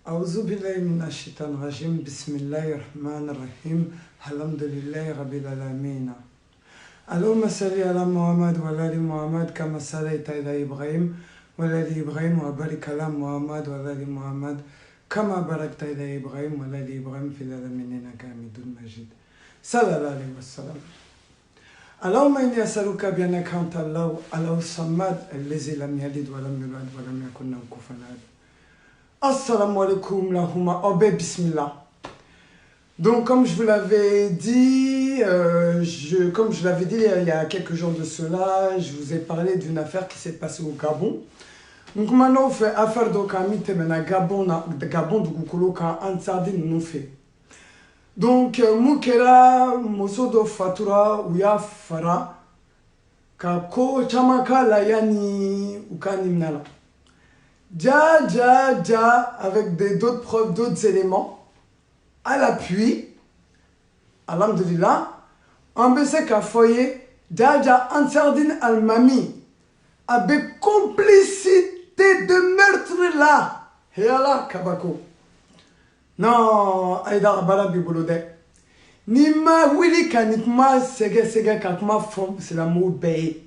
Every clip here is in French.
أعوذ بالله من الشيطان الرجيم بسم الله الرحمن الرحيم الحمد لله رب العالمين اللهم صل على محمد وعلى آل محمد كما صليت على إبراهيم وعلى آل إبراهيم وبارك على محمد وعلى آل محمد كما باركت على إبراهيم وعلى آل إبراهيم في العالمين إنك حميد مجيد صلى الله عليه وسلم. اللهم إني أسألك بأنك أنت الله الصمد الذي لم يلد ولم يولد ولم يكن له كفوا أحد. Assalamu alaikum lahuma obé bismillah. Donc comme je vous l'avais dit, il y a quelques jours de cela, je vous ai parlé d'une affaire qui s'est passée au Gabon. Donc maintenant on fait affaire de Kamite mena Gabon de Gukolo ka ansardi nous fait. Donc mukera mosodo fatura uya fara ka ko chamaka la yani ukani mnala. Avec d'autres preuves, d'autres éléments, à l'appui, alhamdulillah, on baissait qu'à foyer, Ansardine al-Mami, avec complicité de meurtre là, et Allah, Kabako. Non, Aïda Bala Bibolode. Ni ma wili kanikma sege kakma fom, c'est la mot bébé.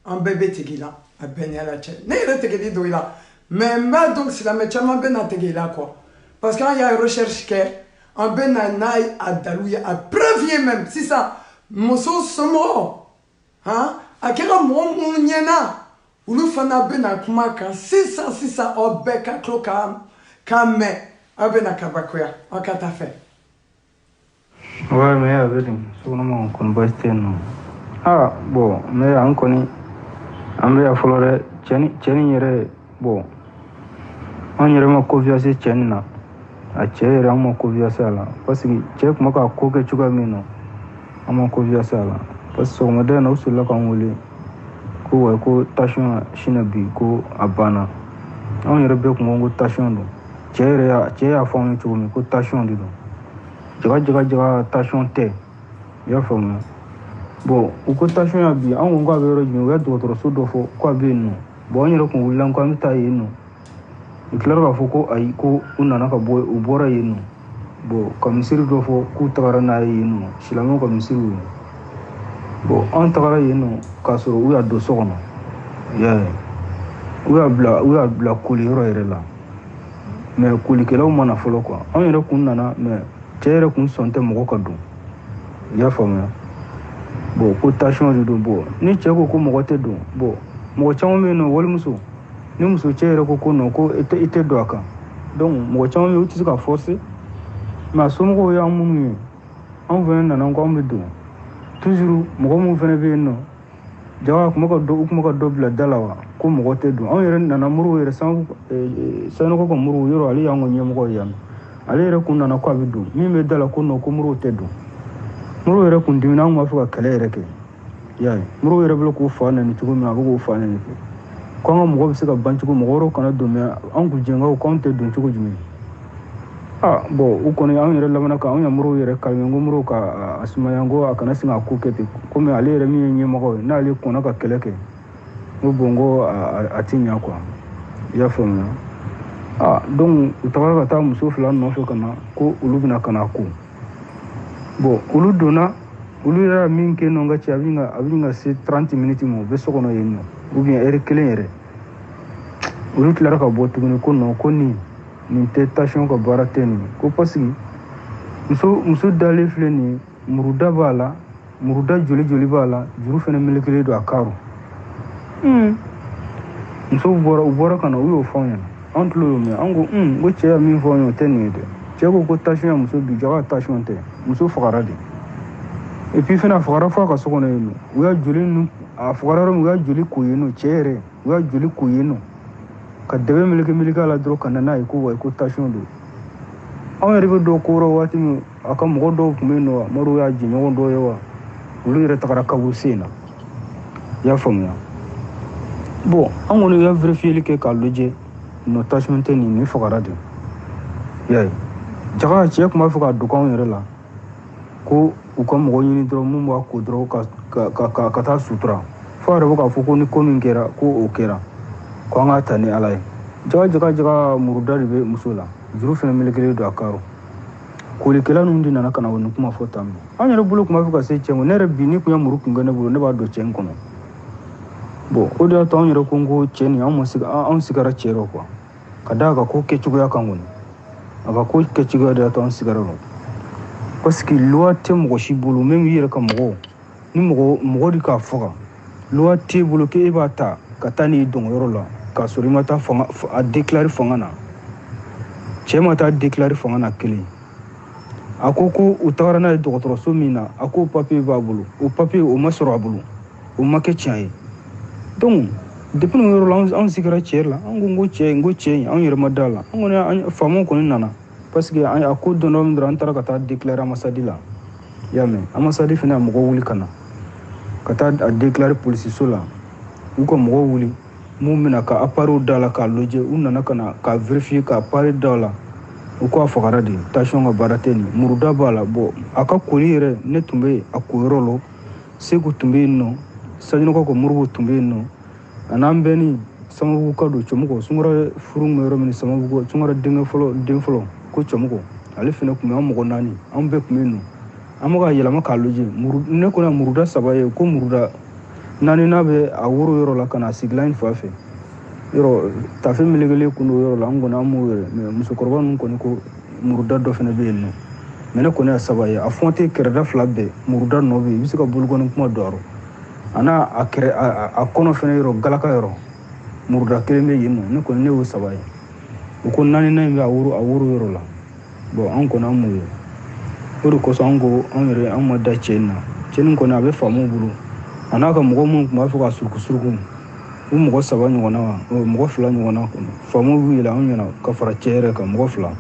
Un bébé tegila, a ben yala tchè. N'est tegeli doila. Mais donc c'est la méchama ben à tegila quoi. Parce qu'il y a une recherche qui est un ben à naï à dalouya à preuve même. C'est ça. Mosso somo. Hein? À quel moment on y en a? Ou nous fana ben à kumaka. C'est ça. Au bec à cloca. Kame. A ben à kabakoya. En cas t'as fait. Ouais, mais avec nous, on connaît non. Ah, bon, mais on connaît. On va falloir Tchèni yere bon. On yere ma confiance Tchèni na. A Tchèni yere ma confiance là. Parce que Tchèni kuma ka koke chuka mino. On confiance là. Parce que on me donne aussi là quand on voulait. Ko tension shinabi ko abana. On yere be kuma ko tension do. Tchèni a fond chuka mi ko tension do. Jaga tension te. Ya fond. Bon, au côté tension ya bi, on va vers le docteur Sodofo, quoi bien. Bon, il y a qu'on voulait encore me tailler nous. Il clair va foko aiko unana ka boy u bora yenu. Bon, comme si Sodofo ku tagara na yenu, silamo comme si bon, on tagara yenu kaso u ya do sokono. Yeah. U ya bla kuli ro là. Mais kuli kela u mana folo quoi. On yera kun nana mais téré kun sonte mo ko do. Ya fama. Bon, cotation de bon. Ni tchèko ko mo te do. Bon, mo chamo me no wol muso. Ni muso tchère ko no ko ete do aka. Donc mo chamo me uti ka forcer. Ma somo ko ya munu. On vient na ngo me do. Toujours mo mo vene be no. Jawa ko ko do bla dalawa. Ko mo te do. On yere na muru yere san sano ko muru yoro ali ya ngo nyem ko yam. Ali yere kunna na ko abidu. Mi me dala ko no ko muru te do. Muru yere kun dimina ma fuka kale yere ke yayi muru yere blo ko fa na ni tugo mi abugo fa na ni ko ngo mo se ka banchi ko mo ro kana do me an ku jenga ko konte do tugo jumi bo u kono ya yere lamana ka an ya muru yere ka ngo muru ka asuma yango akana singa ku ke ko me ale yere mi nyi mo ko na ale ko na ka kele ke no bongo atinya kwa ya fona donc utawaka ta muso fulani no so kana ko ulubina kana ku bon, ulu dona, ulu yera minke nonga chi avinga se 30 minutes mo beso kono yeno. Ou bien ere kelere. Ulu tlara ka botu ko no ko ni te tension ko barateni. Ko pasi muso dale fleni muruda joli bala, juru fene melekele do akaru. Muso ubora kana uyo fonya. Antlo me ango go che mi fonyo tenide. Tchèko ko tension muso bi jaga tension te. Muso fagara de et puis fena fagara fa ka sokona yenu uya joli nu a fagara ro uya joli ko yenu chere uya joli ko yenu ka debe milika la dro kana na ko tension do on yere do ko ro wati mu aka mo do kumeno maru ya jinyo do yewa ulu yere takara ka wusena ya famya bon on ngone ya vérifier ke ka loje no tension te ni fagara de yayi jaga tchèko ma fuka do kan yere la ko u ka mɔgɔ ɲini dɔrɔn mun b'a ko dɔrɔn ka taa sutura fo a yɛrɛ bɛ k'a fɔ ko ni ko min kɛra ko o kɛra ko an k'a ta ni ala ye jaga muruda de bɛ muso la juru fana melekele do akaro koli kala nun di nana kana wonu kuma fo tambe an yɛrɛ bolo kuma fo ka se cɛngo ne yɛrɛ bi ni kun ya muru kun ne bolo ne b'a don cɛn kɔnɔ bon o de y'a to an yɛrɛ ko n ko cɛ ni an sigara cɛ rɔ quoi ka da ka ko kɛcogoya kan kɔni a ka ko kɛcogoya de y'a to an sigara rɔ parce que loi tɛ mɔgɔ si bolo même i yɛrɛ ka mɔgɔ ni mɔgɔ di k'a faga loi tɛ bolo k'e b'a ta ka taa n'i dɔn yɔrɔ la k'a sɔrɔ i ma taa a déclarer fanga na cɛ ma taa déclarer fanga na kelen a ko u tagara n'a ye dɔgɔtɔrɔso min na a ko papier b'a bolo o papier o ma sɔrɔ a bolo o ma kɛ tiɲɛ ye donc depuis nin yɔrɔ la an sigira cɛ la an ko n ko cɛ an yɛrɛ ma da la an kɔni faamaw kɔni nana parce que a ko don dɔ min dɔrɔn an taara ka taa déclarer ambassade la i y'a mɛn ambassade fana a mɔgɔ wuli ka na ka taa a déclarer polisiso la u ka mɔgɔ wuli mun bɛna ka appareil da la k'a lajɛ u nana ka na k'a vérifier ka appareil da la u ko a fagara de tension ka baara tɛ nin muruda b'a la bon a ka koli yɛrɛ ne tun bɛ a koyɔrɔ la Segu tun bɛ yen nɔ Sajinɔgɔ ko Moribo tun bɛ yen nɔ a n'an bɛɛ ni Samabugu ka don Cɔmɔgɔ Sunkara furu bɛ yɔrɔ min Samabugu Sunkara den fɔlɔ ko Cɔmɔgɔ ale fana tun bɛ an mɔgɔ 4 an bɛɛ tun bɛ yen nɔ an bɛ ka yɛlɛma k'a lajɛ ne kɔni muruda 3 ye ko muruda 4 n'a bɛ a woro yɔrɔ la ka na a sigila in fa fɛ yɔrɔ tafe melekele kun do yɔrɔ la an kɔni an m'o yɛrɛ mais musokɔrɔba ninnu kɔni ko muruda dɔ fana bɛ yen nɔ mais ne kɔni y'a 3 ye a fɔn tɛ kɛrɛda 2 bɛɛ muruda nɔ bɛ yen i bɛ se ka bolokɔni kuma don a rɔ a n'a a kɔnɔ fana yɔrɔ galaka yɔrɔ muruda 1 bɛ yen nɔ ne kɔni ne y'o 3 ye u ko 4nan in bɛ a woro yɔrɔ la bon an kɔni an m'o ye o de kosɔn an ko an ma da cɛ in na cɛ in kɔni a bɛ faamaw bolo a n'a ka mɔgɔ minnu tun b'a fɛ ka suruku u mɔgɔ 3 ɲɔgɔnna mɔgɔ 2 ɲɔgɔnna kɔnɔ faamaw b'u yɛlɛ an ɲɛna ka fara cɛ yɛrɛ kan mɔgɔ 2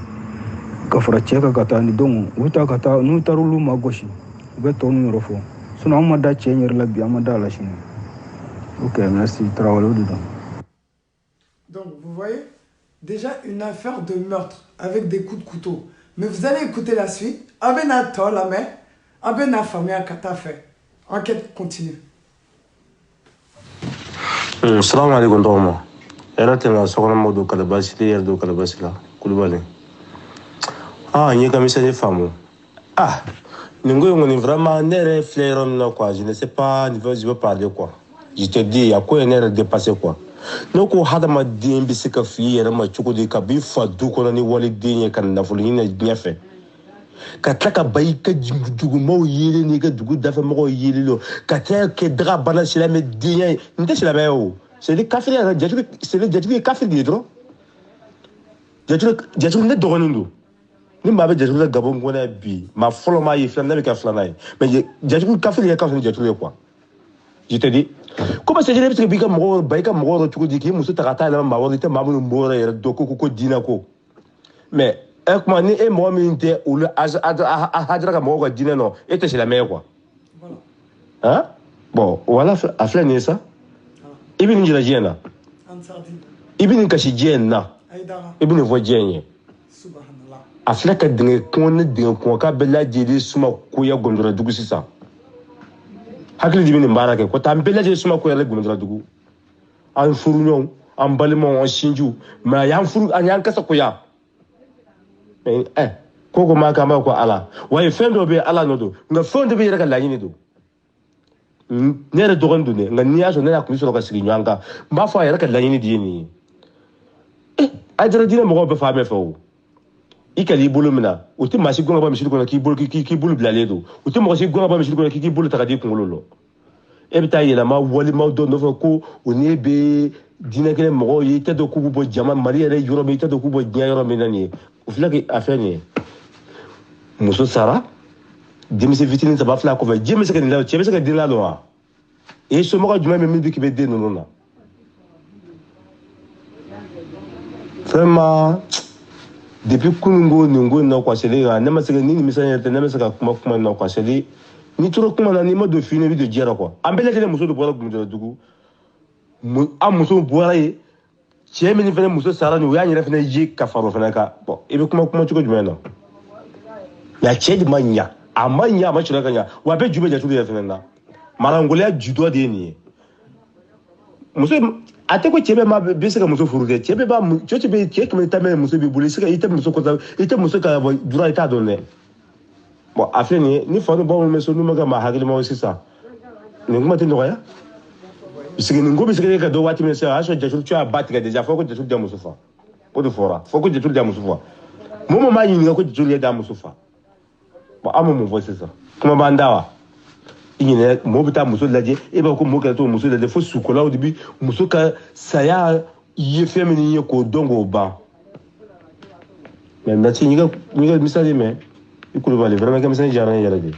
ka fara cɛ kan ka taa ni donc u bɛ taa ka taa n'u taara olu ma gosi u bɛ tɔ ninnu yɔrɔ fɔ sinon an ma da cɛ in yɛrɛ la bi an ma da a la sini ok merci Traoré o de don. Donc vous voyez déjà une affaire de meurtre avec des coups de couteau mais vous allez écouter la suite abena to la mais abena famille kata fait enquête continue. Salam alaikum Doma. Era tena sokona modo kalabasi te yerdo kalabasi la kulubale. Nye kamisa ni famu. Ningo yongoni vraiment nere flairon na quoi, je ne sais pas je veux parler quoi. Je te dis à quoi nere dépasser quoi. Noko hada ma dimbi sika fi yera ma chuko di kabi fa du ko ni wali dinye kan na fulu ni nyafe. Ka taka bayi ka dugu mo yele ni ka dugu dafa mo yele lo ka ta ke dra bana sila me dinye nte sila ba yo c'est des kafiri c'est des kafiri dro jatu ne dogonindo ni ma be jatu la gabon ngona bi ma folo ma yi flan na be ka flana yi mais jatu kafiri ya kafiri jatu le quoi je te dis comment c'est parce que bi ka mo bayi ka mo ro tuko di ki musu takata la ma wori te ma mo mbora yera doko ko dina ko mais comment ni et moi minté ou le hadra ka mo ko dina no et c'est la meilleure quoi hein bon voilà a flani ça ibini njira jena ibini kashi jena ibini vo jenye subhanallah aflaka dinga ko ka bella jeli suma ko ya gondora dugu sisa hakli dibini mbarake ko tam bella jeli suma ko ya gondora dugu an furu nyon an balimo on shinju ma yan furu an yan kasa ko ya ko maka ma ko ala way fendo be ala nodo nga fendo be reka la yini do nere dogondu ne nga niya so na ku so ka sigi nyanga ba fa reka la yini di ni ajara dina mo be fa me fa ikali bulu mina uti masi gonga ba misi ko ki bulu blale do uti mo si gonga ba misi ko ki bulu takadi ko lolo e bita yela ma wali ma do no fa ko oni be dina kele mo yi te do ku bo jama mari re yoro be te do ku bo nya yoro me nani o flaki afeni muso sara demisi vitine ta ba fla ko fa jemese ke la chebese ke dina lo e so mo ka juma me bi ki be de no na vraiment depuis kunungo ningo na kwa sele ga na masaka ni misanya te na masaka kuma na kwa sele ni turo kuma na ni ma do fine bi de jera kwa ambele tele muso do bora gumu dugu am muso bora yi chemi ni fene muso sara ni ya nyira fene ji ka faro fene ka bon e be kuma chuko jumena ya chedi manya amanya ma chura kanya wa be jube ja tudu ya fene na mara ngole ya judo de ni muso ate ko chebe ma be se ka muso furu de chebe ba chebe ke me ta me muso bi buli se ka ite muso ko ite muso ka dura ita donne bon afeni ni fa no ba me so no ma hagili ma aussi ça ni ngoma te noya bisigi ni ngobi bisigi ka do wati me se aso jesu tu a battre déjà faut que jesu de muso fa ko de fora faut que jesu de muso fa momo ma yin ko jesu de muso fa bon amo mo voice ça kuma bandawa ine mo bita muso laje e ba ko mo ka to muso laje fo sukola au début muso ka saya ye féminin ko dongo ba mais merci ni ga misali mais ikulu bale vraiment comme ça jaran yaraje.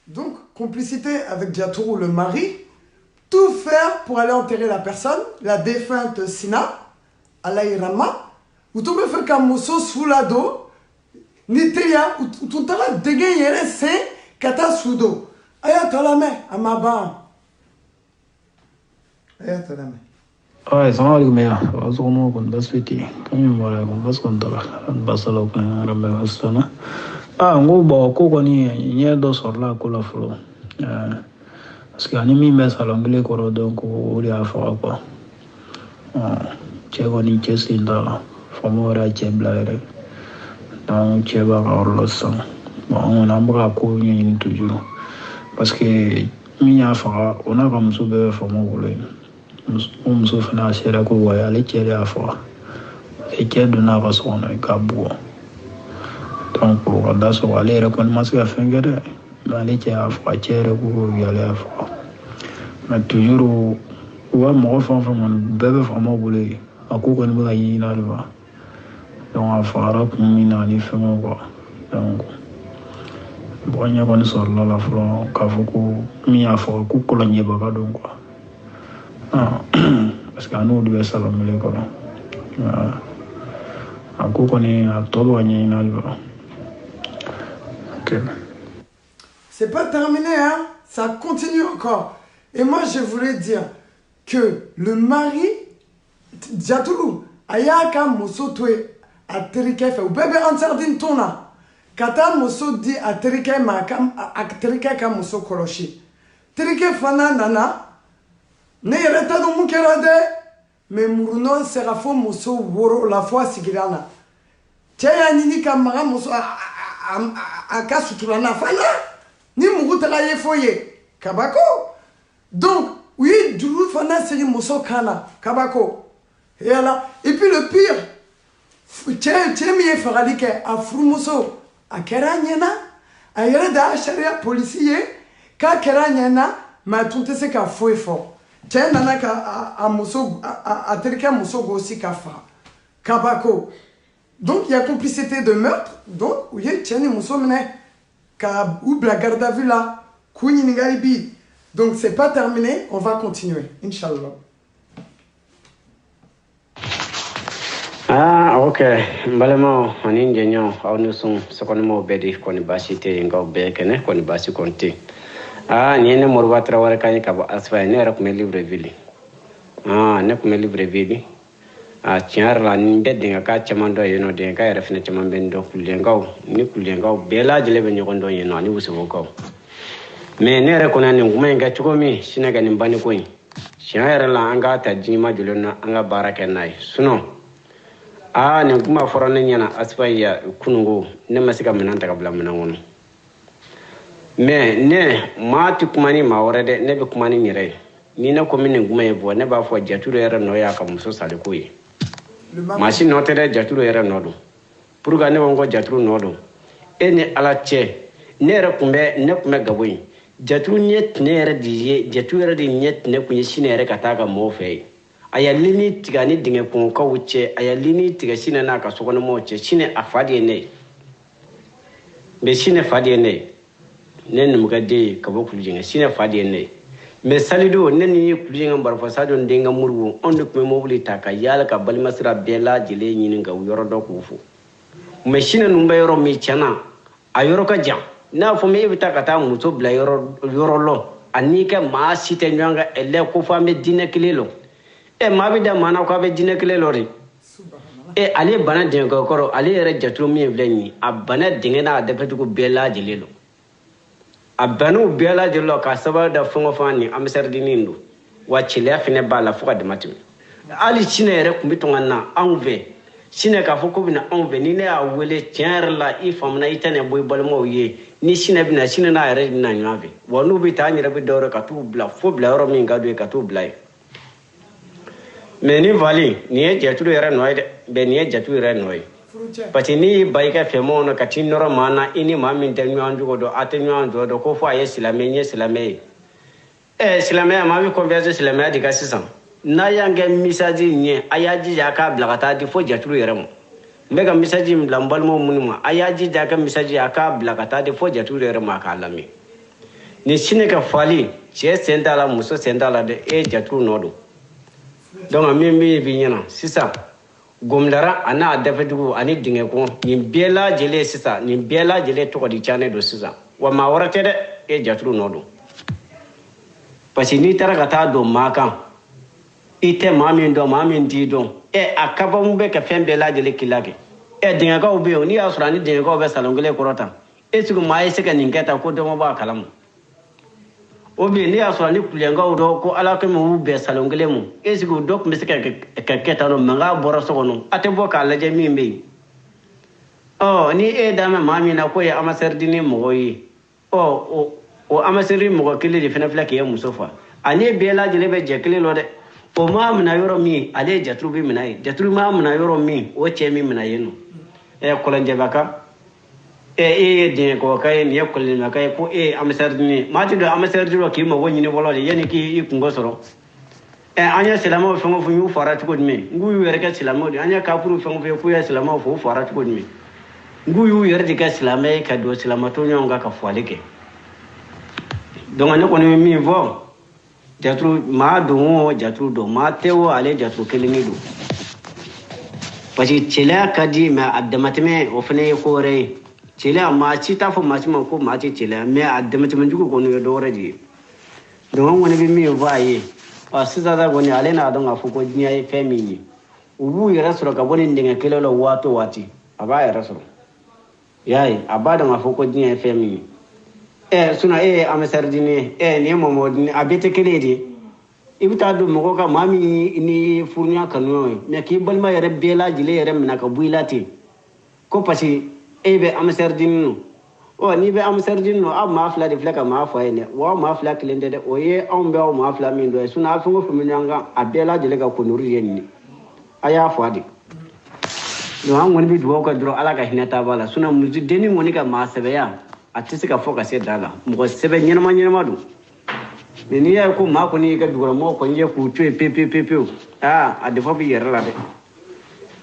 Donc complicité avec Diatourou le mari, tout faire pour aller enterrer la personne, la défunte Sina Alairama, ou tout me fait comme mosso sous la dos, niteya ou tout tala dégayere c'est kata sudo. Ayatollah amaba. Ayatollah. Ouais, ça va avec moi. On se remet au basfiti. Comme il m'a dit, on va se contenter. On va se le prendre. On va se le prendre. Ah, on va beaucoup ni il y a deux sortes là qu'on a flow. Parce que animi mais ça l'anglais qu'on donc on y a fait quoi. Tu vois ni tu sais là, famora tu blaire. Donc tu vas avoir le sang. Bon, on a beaucoup courir toujours. Parce que mi a fait, on a comme ça be famora. Muso fana sera ko waya ale cɛre a faga e cɛ donna ka so kɔnɔ ka bugɔ donc ka da sɔrɔ ale yɛrɛ kɔni ma se ka fɛn kɛ dɛ mais ale cɛ y'a faga cɛ yɛrɛ ko ale y'a faga mais toujours u ka mɔgɔ fɛn o fɛn kɔni bɛɛ bɛ faamaw bolo yen a ko kɔni bɛ ka ɲini ale ba donc a fagara kun min na ani fɛngɛw quoi donc mɔgɔ ɲɛ kɔni sɔrɔla la fɔlɔ k'a fɔ ko min y'a faga ko kɔlɔnjɛbaga don quoi. Parce que nous devons savoir le corps. À quoi qu'on est à tout loyer in alba. C'est pas terminé, hein? Ça continue encore. Et moi, je voulais dire que le mari, Diatourou, ayaka moso tue a terike fe, ou bébé en sardine tona. Kata moso di a terike ma kam a terike ka moso koloshi. Terike fana nana. Ne yɛrɛ t'a dɔn mun kɛra dɛ mais muruno sera fo muso woro la fois sigirana cɛ y'a ɲini ka maga muso a ka suturana fana ni mugu taga ye fo ye kabako donc u ye juru fana segi muso kan na kabako yala et puis le pire cɛ min ye fagali kɛ a furumuso a kɛra ɲɛna a yɛrɛ da sariya polisi ye k'a kɛra ɲɛna mais a tun tɛ se ka foyi fɔ. Tiens, nana ka a terike muso gosi ka fa kabako. Donc il y a complicité de meurtre. Donc oui, tiens ni muso mene ka ou la garde à vue là kuni ngalibi. Donc c'est pas terminé, on va continuer inchallah. Ah ok, mbalema ani ngenyo au nusun sekonmo bedi koni basite ngao bekene koni basi konti. Ah, niene morwa trawara kany ka asfa ne ra kuma livre ville. Ah, ne kuma livre ville. Ah, tiar la ni bedinga ka chamando yeno de ka era fina chamambe ndo kulengaw ni kulengaw bela jele be nyondo yeno ani wusugo ko. Me ne ra kuna ni nguma nga chukomi sinaga ni mbani ko yin. Tiar la anga ta jima julona anga baraka nai. Suno. Ah, ni nguma forana nyana asfa ya kunungo ne masika menanta ka bla menangono. Mais ne ma ti kumani ma wore de ne be kumani nyire ni na ko min nguma yebo ne ba fo jaturo era no ya ka muso sale ko yi machine no tere jaturo era no do pour ga ne wongo jaturo no do e ne ala che ne era kumbe ne kume gaboyi jaturo net ne era di jaturo era di net ne kunyi shine era kataka mo fe aya lini tiga ni dinge kun ka wuce aya lini tiga shine na ka so ko no mo che shine afadi ne be shine fadi ne nen mugade kabo kuljinga sina fadi ne me salido nen ni kuljinga barfa sado ndenga murwu ondo ko mobili taka yala ka bal masra bela jile nyini nga yoro do ko fu me sina numba yoro mi chana ayoro ka jam na fo me ibita kata muso bla yoro lo anika ma site nyanga ele ko fa me dina kilelo e ma bi da mana ko be dina kilelo ri e ale bana denga koro ale yere jatro mi vleni abana dinga na de petu ko bela jilelo abanu bela jillo ka saba da fongo fani am sardinindo wa cɛlɛya fɛnɛ b'a la fo ka dama tɛmɛ hali sinɛ yɛrɛ kun bɛ tɔn ka na anw fɛ sinɛ k'a fɔ ko bɛna anw fɛ ni ne y'a wele tiɲɛ yɛrɛ la i faamuna i tɛ na bɔ i balimaw ye ni sinɛ bɛna sinɛ n'a yɛrɛ bɛna ɲɔgɔn fɛ wa n'u bɛ taa an yɛrɛ bɛ dɔwɛrɛ ka t'u bila fo bila yɔrɔ min ka d'u ye ka t'u bila yen mais ni vali nin ye jɛtulu yɛrɛ nɔ ye dɛ bɛn nin ye jɛtulu yɛrɛ nɔ ye parce que n'i y'i ba i ka fɛnmanw na ka t'i nɔrɔ maa na i ni maa min tɛ ɲɔgɔn jogo dɔn a tɛ ɲɔgɔn jɔ dɔn ko fɔ a ye silamɛ n ye silamɛ ye silamɛya maa bɛ confiance silamɛya de ka sisan n'a y'an kɛ message ɲɛ a y'a jija a k'a bila ka taa di fo jɛtulu yɛrɛ ma n bɛ ka message in bila n balimaw minnu ma a y'a jija a ka message a k'a bila ka taa di fo jɛtulu yɛrɛ ma a k'a lamɛn ni sini ka fali cɛ sen t'a la muso sen t'a la dɛ e ye jɛtulu nɔ don donc min bɛ bi ɲɛna sisan gomdara a n'a dafɛdugu ani dingɛkɔn nin bɛɛ lajɛlen sisan nin bɛɛ lajɛlen tɔgɔ di canen don sisan wa maa wɛrɛ tɛ dɛ e ye jɛtulu nɔ don parce que n'i taara ka taa don maa kan i tɛ maa min dɔn maa min t'i dɔn a kabamu bɛ ka fɛn bɛɛ lajɛlen k'i la kɛ dingɛkaw bɛ yen n'i y'a sɔrɔ ani dingɛkaw bɛ salon kelen kɔrɔ tan est ce que maa ye se ka nin kɛ tan ko dɔ ma bɔ a kalama o bɛ yen n'i y'a sɔrɔ ani kulenkaw dɔn ko ala kɛmɛ y'u bɛn salon kelen mu est ce que o dɔ tun bɛ se ka kɛ tan nɔ mankan bɔra so kɔnɔ a tɛ bɔ k'a lajɛ min bɛ yen ni e d'a ma maa min na k'o ye amasɛridini mɔgɔ ye o amasɛri mɔgɔ kelen de fana filɛ k'e muso fa ani bɛɛ lajɛlen bɛ jɛ kelen lɔ dɛ o maa mina yɔrɔ min ale ye jaturu bɛ mina ye jaturu maa mina yɔrɔ min o cɛ min mina yen nɔ kɔlɔnjɛbaka e ye dingɛkɔka ye nin ye kɔlɔnjɛbaka ye ko e ye amasɛridini maa ti don amasɛridini k'i mago ɲini fɔlɔ de yanni k'i kungo sɔrɔ an ye silamɛw fɛn o fɛn y'u fara cogo jumɛn n k'u y'u yɛrɛ kɛ silamɛw de an ye kafuru fɛn o fɛn k'u ye silamɛw fɔ u fara cogo jumɛn n k'u y'u yɛrɛ de kɛ silamɛ ye ka don silamɛtɔ ɲɔgɔn kan ka fɔli kɛ donc ne kɔni bɛ min fɔ jaturu maa don o jaturu don maa tɛ o ale jaturu kelen de don parce que cɛlɛya ka di mais a damatɛmɛ o fana ye ko wɛrɛ ye cɛlɛya maa si t'a fɔ maa si ma ko maa tɛ cɛlɛya mais a damatɛmɛjugu kɔni ye dɔ wɛrɛ de ye donc an kɔni bɛ min fɔ a ye sisan kɔni ale n'a dɔn k'a fɔ ko diɲɛ ye fɛn min ye u b'u yɛrɛ sɔrɔ ka bɔ nin dingɛ kelen la waati o waati a b'a yɛrɛ sɔrɔ i y'a ye a b'a dɔn k'a fɔ ko diɲɛ ye fɛn min ye sinon e ye amasɛridini ye nin ye mɔmɔdini a bɛɛ tɛ kelen ye de i bɛ taa don mɔgɔ kan maa min ni furuɲa kanuɲɔgɔn ye mais k'i balima yɛrɛ bɛɛ lajɛlen yɛrɛ minɛ ka bɔ i la ten ko parce que e bɛ amasɛridini nɔ n'i bɛ amasɛridini nɔ aw maa fila de filɛ ka maa fɔ a ye dɛ wa aw maa fila kelen tɛ dɛ o ye anw bɛ aw maa fila min dɔn ye sinon a fɛn o fɛn bɛ ɲɔgɔn kan a bɛɛ lajɛlen ka kɔnɔri ye nin ye a y'a fɔ a de donc an kɔni bɛ dugawu kɛ dɔrɔn ala ka hinɛ t'a b'a la sinon muso denni kɔni ka maa sɛbɛya a tɛ se ka fɔ ka se da la mɔgɔ sɛbɛ ɲɛnama ɲɛnama don mais n'i y'a ye ko maa kɔni y'i ka dugukɔnɔmɔgɔw kɔni ye k'u to yen pewu a defa b'i yɛrɛ la dɛ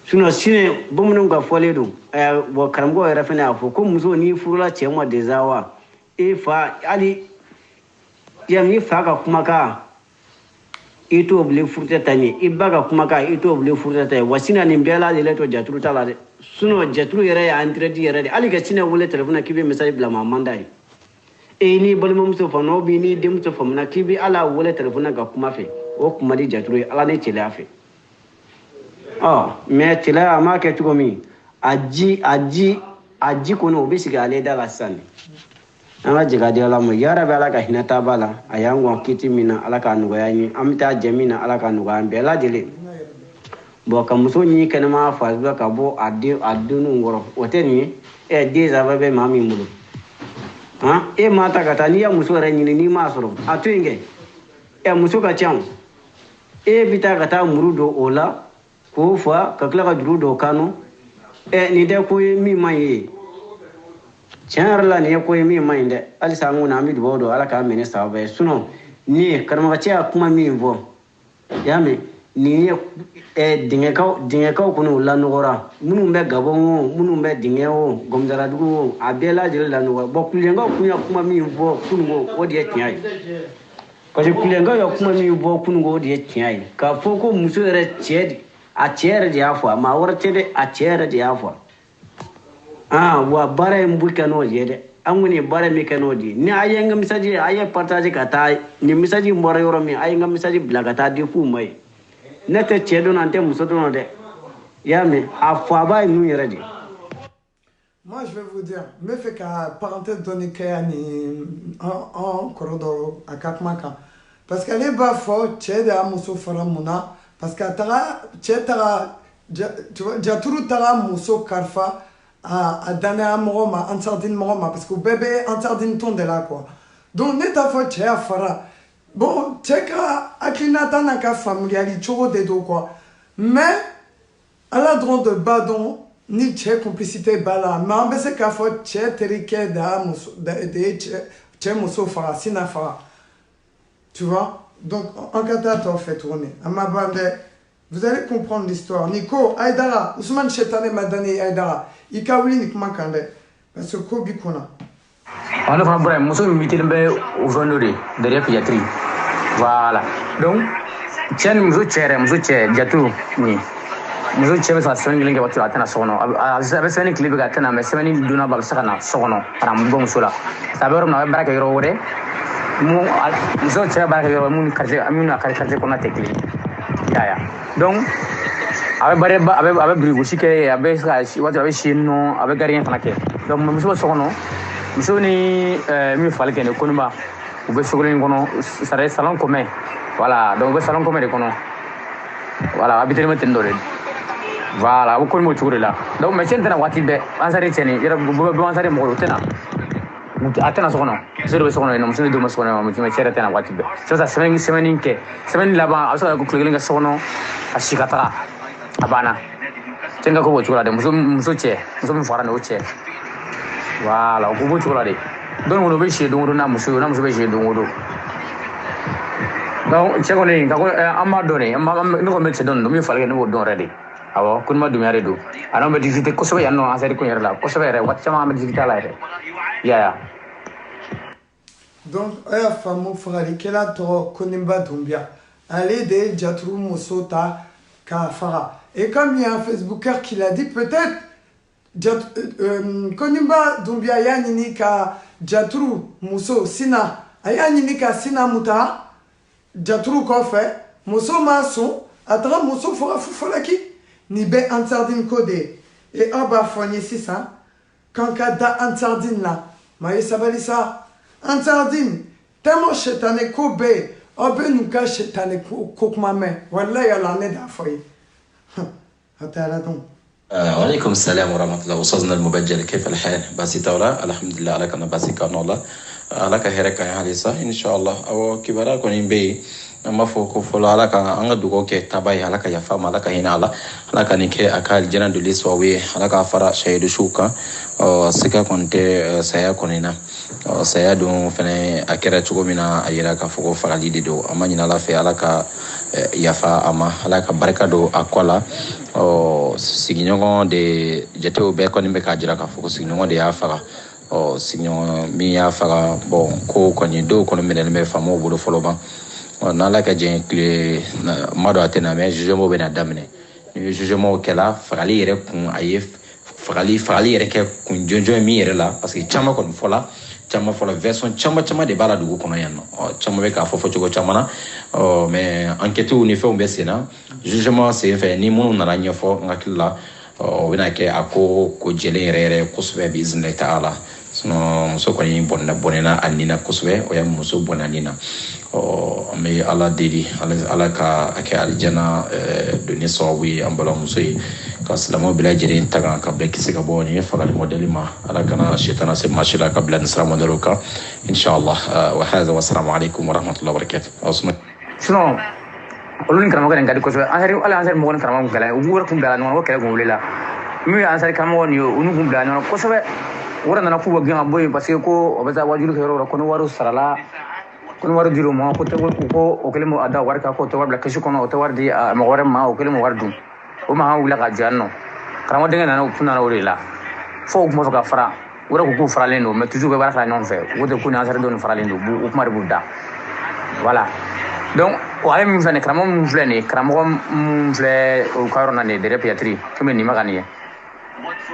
sinon sini bamananw ka fɔlen don bon karamɔgɔ yɛrɛ fana y'a fɔ ko muso n'i furula cɛ ma déjà wa i fa hali yanni i fa ka kumakan i t'o bile furutɛ ta ɲɛ i ba ka kumakan i t'o bile furutɛ ta ye wa sini nin bɛɛ lajɛlen to jaturu t'a la dɛ sinon jaturu yɛrɛ ye entretien yɛrɛ de hali ka sini wele téléphone k'i bɛ message bila maa man d'a ye n'i balimamuso faamu ou bien n'i denmuso faamuna k'i bɛ ala wele téléphone ka kuma fɛ o kuma di jaturu ye ala ni cɛlɛya fɛ mais cɛlɛya a m'a kɛ cogo min a ji kɔni o bɛ sigi ale da la sisan de an ka jɛ ka di ala ma yarabi ala ka hinɛ t'a ba la a y'an kɔn kiti min na ala k'a nɔgɔya an ye an bɛ taa jɛ min na ala k'a nɔgɔya an bɛɛ lajɛlen bon ka muso ɲini kɛnɛma fariba ka bɔ a denninw kɔrɔ o tɛ nin ye den saba bɛ maa min bolo e m'a ta ka taa n'i ye muso yɛrɛ ɲini n'i m'a sɔrɔ a to yen kɛ muso ka ca e bɛ taa ka taa muru don o la k'o fa ka tila ka juru don o kan nin tɛ ko ye min man ɲi ye tiɲɛ yɛrɛ la nin ye ko ye min man ɲi dɛ halisa an kɔni an bɛ dugawu don ala k'a minɛ sababa ye sinon nin karamɔgɔcɛ y'a kuma min fɔ i y'a mɛn nin ye dingɛkaw kɔni o lanɔgɔra minnu bɛ gabɔn o minnu bɛ dingɛ o gɔmdaradugu o a bɛɛ lajɛlen lanɔgɔra bon kulenkaw kun ye kuma min fɔ kununko o de ye tiɲɛ ye parce que kulenkaw ye kuma min fɔ kununko o de ye tiɲɛ ye k'a fɔ ko muso yɛrɛ a cɛ yɛrɛ de y'a fɔ a maa wɛrɛ tɛ dɛ a cɛ yɛrɛ de y'a fɔ wa baara in bɛ kɛ n'o ye dɛ an kɔni ye baara min kɛ n'o de ye ni a ye n ka message a ye partage ka taa nin message bɔra yɔrɔ min a ye n ka message bila ka taa di f'u ma ye ne tɛ cɛ dɔn n tɛ muso dɔn dɛ i y'a mɛn a faba ye ninnu yɛrɛ de. Moi, je vais vous dire, me fait qu'à parenthèse donner qu'il y a un korodo à Kakmaka. parce que ale b'a fɔ cɛ de y'a muso fara mun na parce que cɛ taga jaturu taga muso kalifa a danaya mɔgɔ ma ansardine mɔgɔ ma parce que u bɛɛ bɛ ansardine ton de la quoi donc ne t'a fɔ cɛ y'a fara bon cɛ ka hakilinata n'a ka faamuyali cogo de don quoi mais ala dɔrɔn de b'a dɔn ni cɛ complicité b'a la mais an bɛ se k'a fɔ cɛ terikɛ de ye cɛ muso faga sina faga tu vois donc an ka taa tɔ fɛ tuguni an ma ban dɛ vous allez comprendre l'histoire Nico Aïdara Ousmane Chetane Madani Aïdara i ka wuli ni kuma kan dɛ parce que ko bi kunna on fana bɔra muso min bitilen bɛ o zone de derrière pédiatrie voilà donc cɛ ni muso cɛ jatu ni muso cɛ bɛ se ka sɛbɛnni kelen kɛ waati a tɛna so kɔnɔ a bɛ sɛbɛnni tile bɛ ka tɛna mɛ sɛbɛnni donna ba bɛ se ka na so kɔnɔ ka na bɔ muso la parce que a bɛ yɔrɔ min na a bɛ baara kɛ yɔrɔ wɛrɛ muso cɛ bɛ baara kɛ yɔrɔ mun na quartier kɔnɔ tɛ kelen yaya donc a bɛ birigosi kɛ a bɛ se ka waati a bɛ si nɔ a bɛ gardien fana kɛ donc muso bɛ so kɔnɔ muso ni min fali kɛ ni koniba u bɛ sogolo in kɔnɔ c'est à dire salon commun voilà donc u bɛ salon commun de kɔnɔ voilà a bɛ tɛmɛ ten dɔ de voilà a bɛ koni o cogo de la donc mais cɛ tɛna waati bɛɛ ansari cɛni yɛrɛ bɛ ansari mɔgɔ o tɛna a tɛna so kɔnɔ muso de bɛ so kɔnɔ yen nɔ muso ni denw bɛ so kɔnɔ yen nɔ mais cɛ yɛrɛ tɛna waati bɛɛ c'est ça sɛbɛnni kɛ sɛbɛnni laban a bɛ se ka kɛ tile kelen kɛ so kɔnɔ ka si ka taga a banna cɛ ka ko b'o cogo la dɛ muso min fagara nin o cɛ voilà o ko b'o cogo la de don o don o bɛ si don o don n'a muso bɛ si don o don donc cɛ kɔni ka ko an b'a dɔn de ne kɔni bɛ cɛ dɔn min fali kɛ ne b'o dɔn yɛrɛ de awɔ ko ni ma dunya de don a n'an bɛ discuter kosɛbɛ yan nɔ ansari ko yɛrɛ la kosɛbɛ yɛrɛ waati caman an bɛ discuter a la yɛrɛ yaya donc a y'a faamu fagalikɛla tɔgɔ Konimba Doumbia ale de ye jaturu muso ta k'a faga et comme il y a un Facebooker qui l'a dit peut-être Konimba Doumbia y'a ɲini ka jaturu muso sina a y'a ɲini ka sina muta jaturu kɔfɛ muso ma sɔn a taga muso faga fufalaki ni bɛ ansardine ko de ye et aw b'a fɔ n ye sisan k'an ka da ansardine la ma ye sabali sa ansardine tellement shetane ko bɛ yen aw bɛ n'u ka shetane ko kuma mɛn walayi ala ne d'a fɔ ye a tɛ ala dɔn. وعليكم السلام ورحمة الله أستاذنا المبجل كيف الحال باسي تولا الحمد لله عليك أنا باسي كانولا عليك هيرك يا حليسا إن شاء الله أو كبارا كونين بي ما فوق فلا عليك أنا دوغو كي تباي عليك يا فام عليك هنا عليك نيكي أكال جنا دوليس ووي عليك أفرا شيء شوكا سكا كنت سيا كونينا saya don fɛnɛ a kɛra cogo min na a yira k'a fɔ ko fagali de don an ma ɲini ala fɛ ala ka yafa a ma ala ka barika don a kɔ la sigiɲɔgɔn de jatew bɛɛ kɔni bɛ k'a jira k'a fɔ ko sigiɲɔgɔn de y'a faga sigiɲɔgɔn min y'a faga ko kɔni dɔw kɔni minɛlen bɛ faamaw bolo fɔlɔ ban n'ala ka jɛn tile ma dɔn a tɛna mɛ jugement bɛna daminɛ ni jugement kɛla fagali yɛrɛ kun a ye fagali yɛrɛ kɛ kun jɔnjɔn min yɛrɛ la parce que caman kɔni fɔla caman fɔla version caman de b'a la dugu kɔnɔ yan nɔ caman bɛ k'a fɔ cogo caman na mais enquêtew ni fɛnw bɛ sen na jugement sen fɛ ni minnu nana ɲɛfɔ n hakili la o bɛna kɛ a ko jɛlen yɛrɛ kosɛbɛ biizinlahi taala sinon muso kɔni bɔnɛna a nin na kosɛbɛ o ye muso bɔnɛ a nin na an bɛ ala deli ala ka a kɛ alijana donni sababu ye an balimamuso ye ka silamɛw bɛɛ lajɛlen taga ka bɛɛ kisi ka bɔ nin fagali mɔdɛli ma ala kana shetana se maa si la ka bila nin sira mɔdɛliw kan inshallah wa hadha wa assalamu alaikum wa rahmatullahi wa barakatuh sinon olu ni karamɔgɔ nin ka di kosɛbɛ ansari mɔgɔ ni karamɔgɔ kun kɛlɛ u wɛrɛ kun bila ɲɔgɔn na o kɛlɛ kun wulila min ye ansari karamɔgɔ nin ye olu kun bila ɲɔgɔn na kosɛbɛ wɛrɛ nana k'u bɛ gɛn ka bɔ yen parce que ko o bɛ taa wajulu kɛ yɔrɔ la ko ni wariw sarala ko ni wari dir'u ma ko o kɛlen m'o a da wari kan k'o tɛ wari bila kɛsi kɔnɔ o tɛ wari di mɔgɔ wɛrɛ ma o kɛlen m'o wari dun o mankan wulila ka jɔ yan nɔ karamɔgɔ denkɛ nana u tun nana o de la fo u tun b'a fɛ ka fara o yɛrɛ ko k'u faralen don mais toujours u bɛ baara kɛ ɲɔgɔn fɛ o de ko ni ansari dɔ nin faralen don o kuma de b'u da voilà donc o ale min filɛ nin karamɔgɔ min filɛ nin karamɔgɔ min filɛ u ka yɔrɔ na nin derrière pédiatrie komi nin ma ka nin ye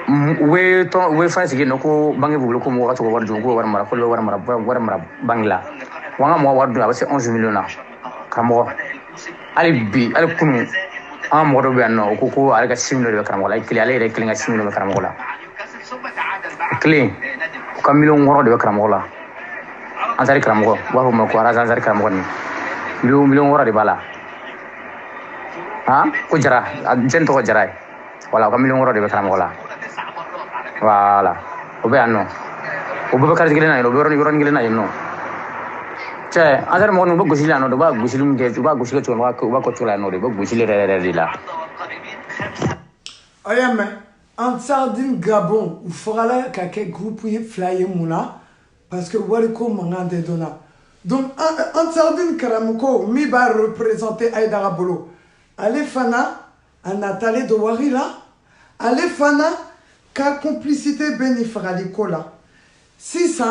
u bɛ fɛn sigi yen nɔ ko banque b'u bolo ko mɔgɔ ka to ka wari dun k'o wari mara k'olu bɛ wari mara banque la wa an ka mɔgɔ wari dun a bɛ se 11 millions na karamɔgɔ hali bi hali kunun an ka mɔgɔ dɔ bɛ yan nɔ o ko ale ka 6 millions de bɛ karamɔgɔ la ale yɛrɛ kelen ka 6 millions bɛ karamɔgɔ la kelen u ka 6 millions de bɛ karamɔgɔ la ansari karamɔgɔ u b'a fɔ o ma ko araz ansari karamɔgɔ nin million wara de bala ha ko jara jen to jara wala ko million wara de kala wala wala o be anno o be kala gilena no yoron gilena no che azar mo no go silano do ba go silum ge ba go silcho ba ko chola no de ba go silere re la ayame en sardine Gabon ou fera là quelques groupes flyer moula parce que waliko mangande dona donc en sardine Karamuko mi va représenter Aïdara Bolo allez fana à Nathalie de Warila allez fana ka complicité bénifera là 600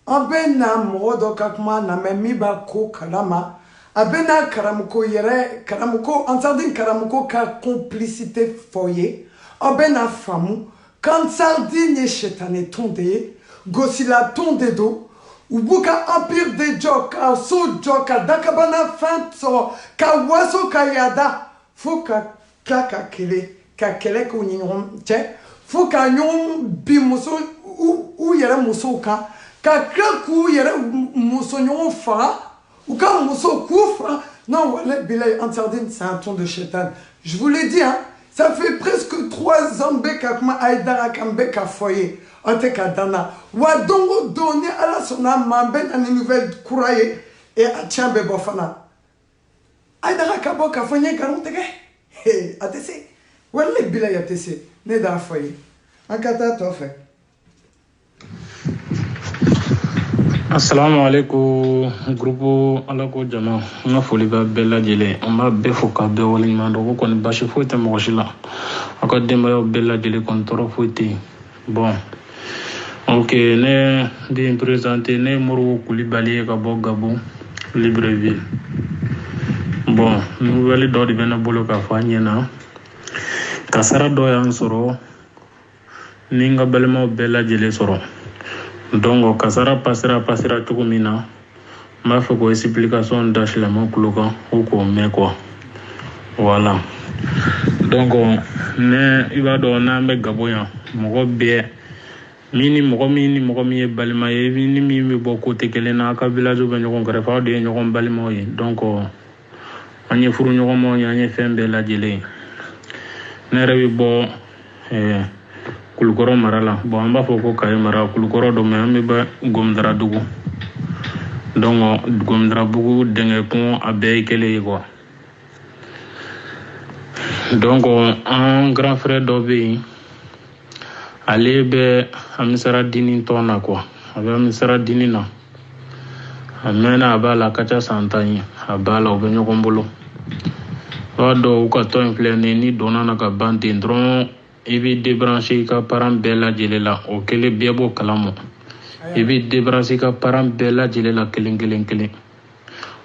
abena modo kakma na memi ba ko kalama abena Karamuko yere Karamuko en sardine Karamuko ka complicité foyer abena famu quand sardine chetane tonde gosila tonde do ubuka empire de joka so joka dakabana fanto ka waso kayada foka kaka kele ko nyom che foka nyom bi muso u yere muso ka kraku yere muso nyom fa ou ka muso kufa non wala bilay en sardine c'est un ton de chétan je vous l'ai dit hein. Ça fait presque 3 ans que ma Aïdara Kambeka foyer. En te kadana. Wadongo donné à la sona mamben à une nouvelle couraille et à Tchambe Bofana. Aïdara Kaboka foyer garantege. Hé, atese. Wale bila yatese. Ne da foyer. En kata tofe. Assalamu alaikum groupe alako jama nga foli ba bella jele on ba be foka be wali mando ko kon bashi foite mo shila aka demba yo bella jele kon toro foite bon ok ne di présenter ne Moro Koulibaly ka bo Gabon Libreville bon nouvelle do di bena bolo ka fanyena kasara do yan soro ninga belmo bella jele soro donc kasara passera tout mina m'a fait quoi explication dash la mon cloquant ou quoi mais quoi voilà donc ne il va donner me gaboya mo be mini mi balima ye ni mi bo côté kelena ka village be nyoko ngare fa de nyoko balima ye donc anye furu nyoko mo anye fembe la jele ne rewi bo kulukoro marala bon amba foko kay mara kulukoro do me ambe ba gomdara dugu donc gomdara bugu denge pont abe kele quoi donc un grand frère d'Obi allez be amisara dini tona quoi abe amisara dini na amena abala kacha santani abala obenyo kombolo wado ukato inflene ni donana ka bande ndron il veut débrancher ka parent bella jelela o kele biabo kalamo il veut débrancher ka parent bella jelela kelen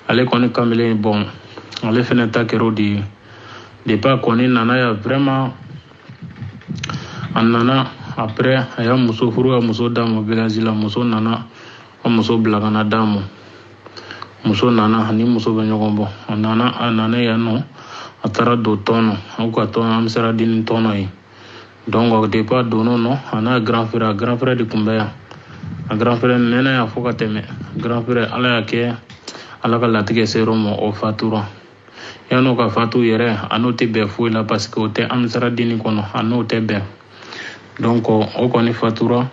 ale koni kamele bon ale feneta kero di pas koni nana ya vraiment anana après aya muso furu ya muso damo village la muso nana o muso blagana damo muso nana ni muso benyogombo nana ya no atara do tono o ka tono amsara din tono yi donc au départ dono no ana grand frère de Kumbaya a grand frère nena ya foka teme grand frère ala yake ala ka latige seromo o fatura yano ka fatu yere anote be fo la parce que ote amsara dini kono anote be donc o koni fatura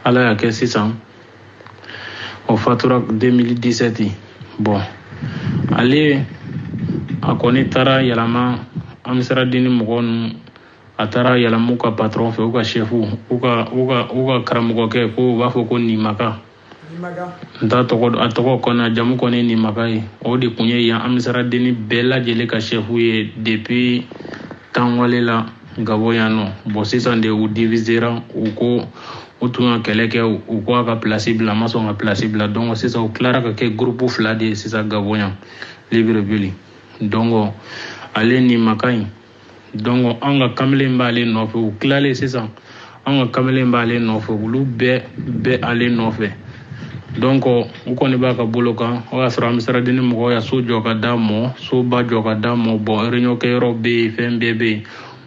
ala yake 600 o fatura 2017 bon ali akoni tara yalama amsara dini mogonu atara yala muka patron fe uka chefu uka karamugo ke ko ba fo ko ni maka nda to kona jamu ko ni maka yi o de kunye ya amsara deni bella jele ka chefu ye depuis tangwale la Gabo yano bo sisan de u divisera u ko utunga keleke u ko ka placible maso nga placible donc c'est ça au clara ka ke groupe fla de c'est ça Gabo yan Libreville donc ale ni maka yi donc anga kamele mbale nofe ou klale c'est ça anga kamele mbale nofe ulu be ale nofe donc u koni ba ka boloka o asra misra dini mo ya so joka damo so ba joka damo bo renyo ke robe fmbebe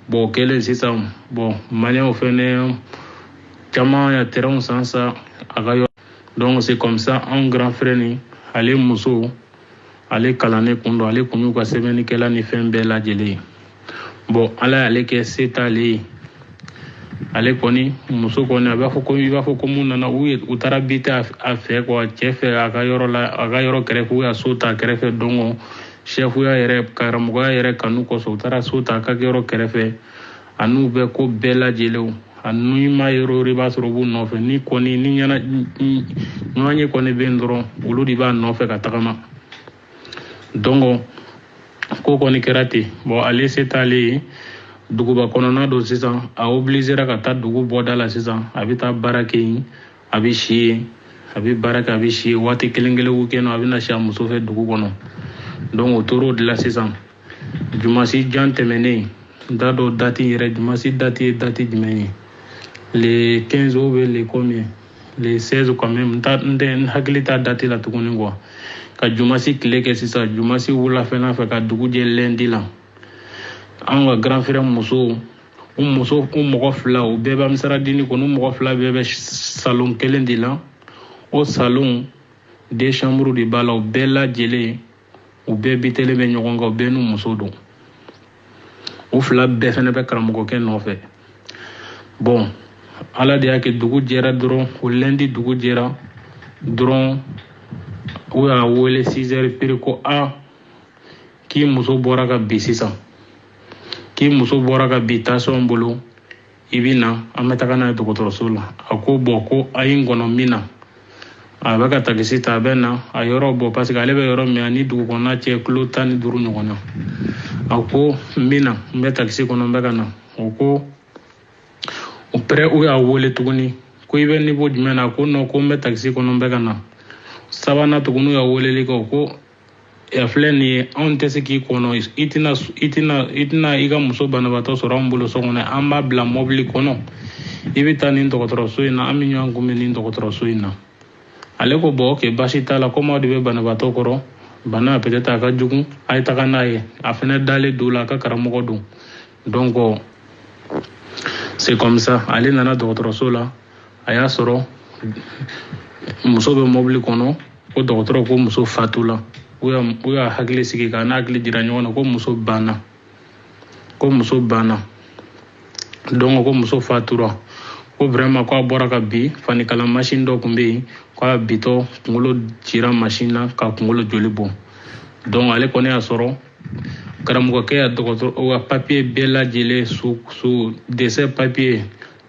bo kele c'est ça bon malien au fene chama ya terrain sansa agayo donc c'est comme ça un grand frère ni ale muso ale kalannen kun don ale kun y'u ka sɛbɛnnikɛla ni fɛn bɛɛ lajɛlen bon ala y'ale kɛ se t'ale ye ale kɔni muso kɔni a b'a fɔ ko mun nana u taara bi ta a fɛ quoi cɛ fɛ a ka yɔrɔ kɛrɛfɛ u y'a so ta kɛrɛfɛ donc chɛfuya yɛrɛ karamɔgɔya yɛrɛ kanu kɔsɔn u taara so ta a ka yɔrɔ kɛrɛfɛ a n'u bɛ ko bɛɛ lajɛlen a n'u ma yɔrɔ i b'a sɔrɔ u b'u nɔfɛ ni ɲɔgɔn ye kɔni bɛ yen dɔrɔn olu de b'a nɔfɛ ka tagama donc ko kɔni kɛra ten bon ale se t'ale ye duguba kɔnɔna don sisan a obligera ka taa dugu bɔda la sisan a bɛ taa baara kɛ yen a bɛ si yen a bɛ baara kɛ a bɛ si yen waati kelen weekend a bɛ na si a muso fɛ dugu kɔnɔ donc o tor'o de la sisan jumasi jan tɛmɛnen n t'a dɔn date yɛrɛ jumasi date ye date jumɛn ye le 15 ou le combien le 16 quand même n hakili t'a date la tuguni quoi ka jumasi tile kɛ sisan jumasi wulafɛla fɛ ka dugu jɛ lundi la an ka grand frère muso u mɔgɔ fila u bɛɛ bɛ amisara-dini kɔnɔ u mɔgɔ fila bɛɛ bɛ salon kelen de la o salon deux chambres de b'a la u bɛɛ lajɛlen u bɛɛ bitelen bɛ ɲɔgɔn kan u bɛɛ n'u muso don u fila bɛɛ fɛnɛ bɛ karamɔgɔkɛ nɔfɛ bon ala de y'a kɛ dugu jɛra dɔrɔn o lundi dugu jɛra dɔrɔn u y'a wele 6 heures pere ko k'i muso bɔra ka bi sisan k'i muso bɔra ka bi tension bolo i bɛ na an bɛ taga n'a ye dɔgɔtɔrɔso la a ko bon ko a ye n kɔnɔ min na a bɛ ka takisi ta a bɛ na a yɔrɔ bɔ parce que ale bɛ yɔrɔ min ani dugu kɔnɔna cɛ kilo 15 ɲɔgɔn na a ko n bɛ na n bɛ takisi kɔnɔ n bɛ ka na o ko o pɛrɛ u y'a wele tuguni ko i bɛ niveau jumɛn na ko non ko n bɛ takisi kɔnɔ n bɛ ka na sabanan tuguni u y'a weleli kɛ o ko filɛ nin ye anw tɛ se k'i kɔnɔ i tɛna i ka muso banabaatɔ sɔrɔ anw bolo so kɔnɔ an b'a bila mɔbili kɔnɔ i bɛ taa nin dɔgɔtɔrɔso in na an bɛ ɲɔgɔn kunbɛn nin dɔgɔtɔrɔso in na ale ko bon ok baasi t'a la komi aw de bɛ banabaatɔ kɔrɔ bana peut-être a ka jugu a ye taga n'a ye a fɛnɛ dalen don la a ka karamɔgɔ don donc c'est comme ça ale nana dɔgɔtɔrɔso la a y'a sɔrɔ muso bɛ mɔbili kɔnɔ ko dɔgɔtɔrɔ ko muso fatula u y'a hakili sigi k'a n'a hakili jira ɲɔgɔn na ko muso banna donc ko muso fatura ko vraiment ko a bɔra ka bi fanikala machine dɔ tun bɛ yen ko a bitɔ kunkolo cira machine na ka kunkolo joli bɔ donc ale kɔni y'a sɔrɔ karamɔgɔkɛ y'a dɔgɔtɔrɔ o ka papier bɛɛ lajɛlen su décès papier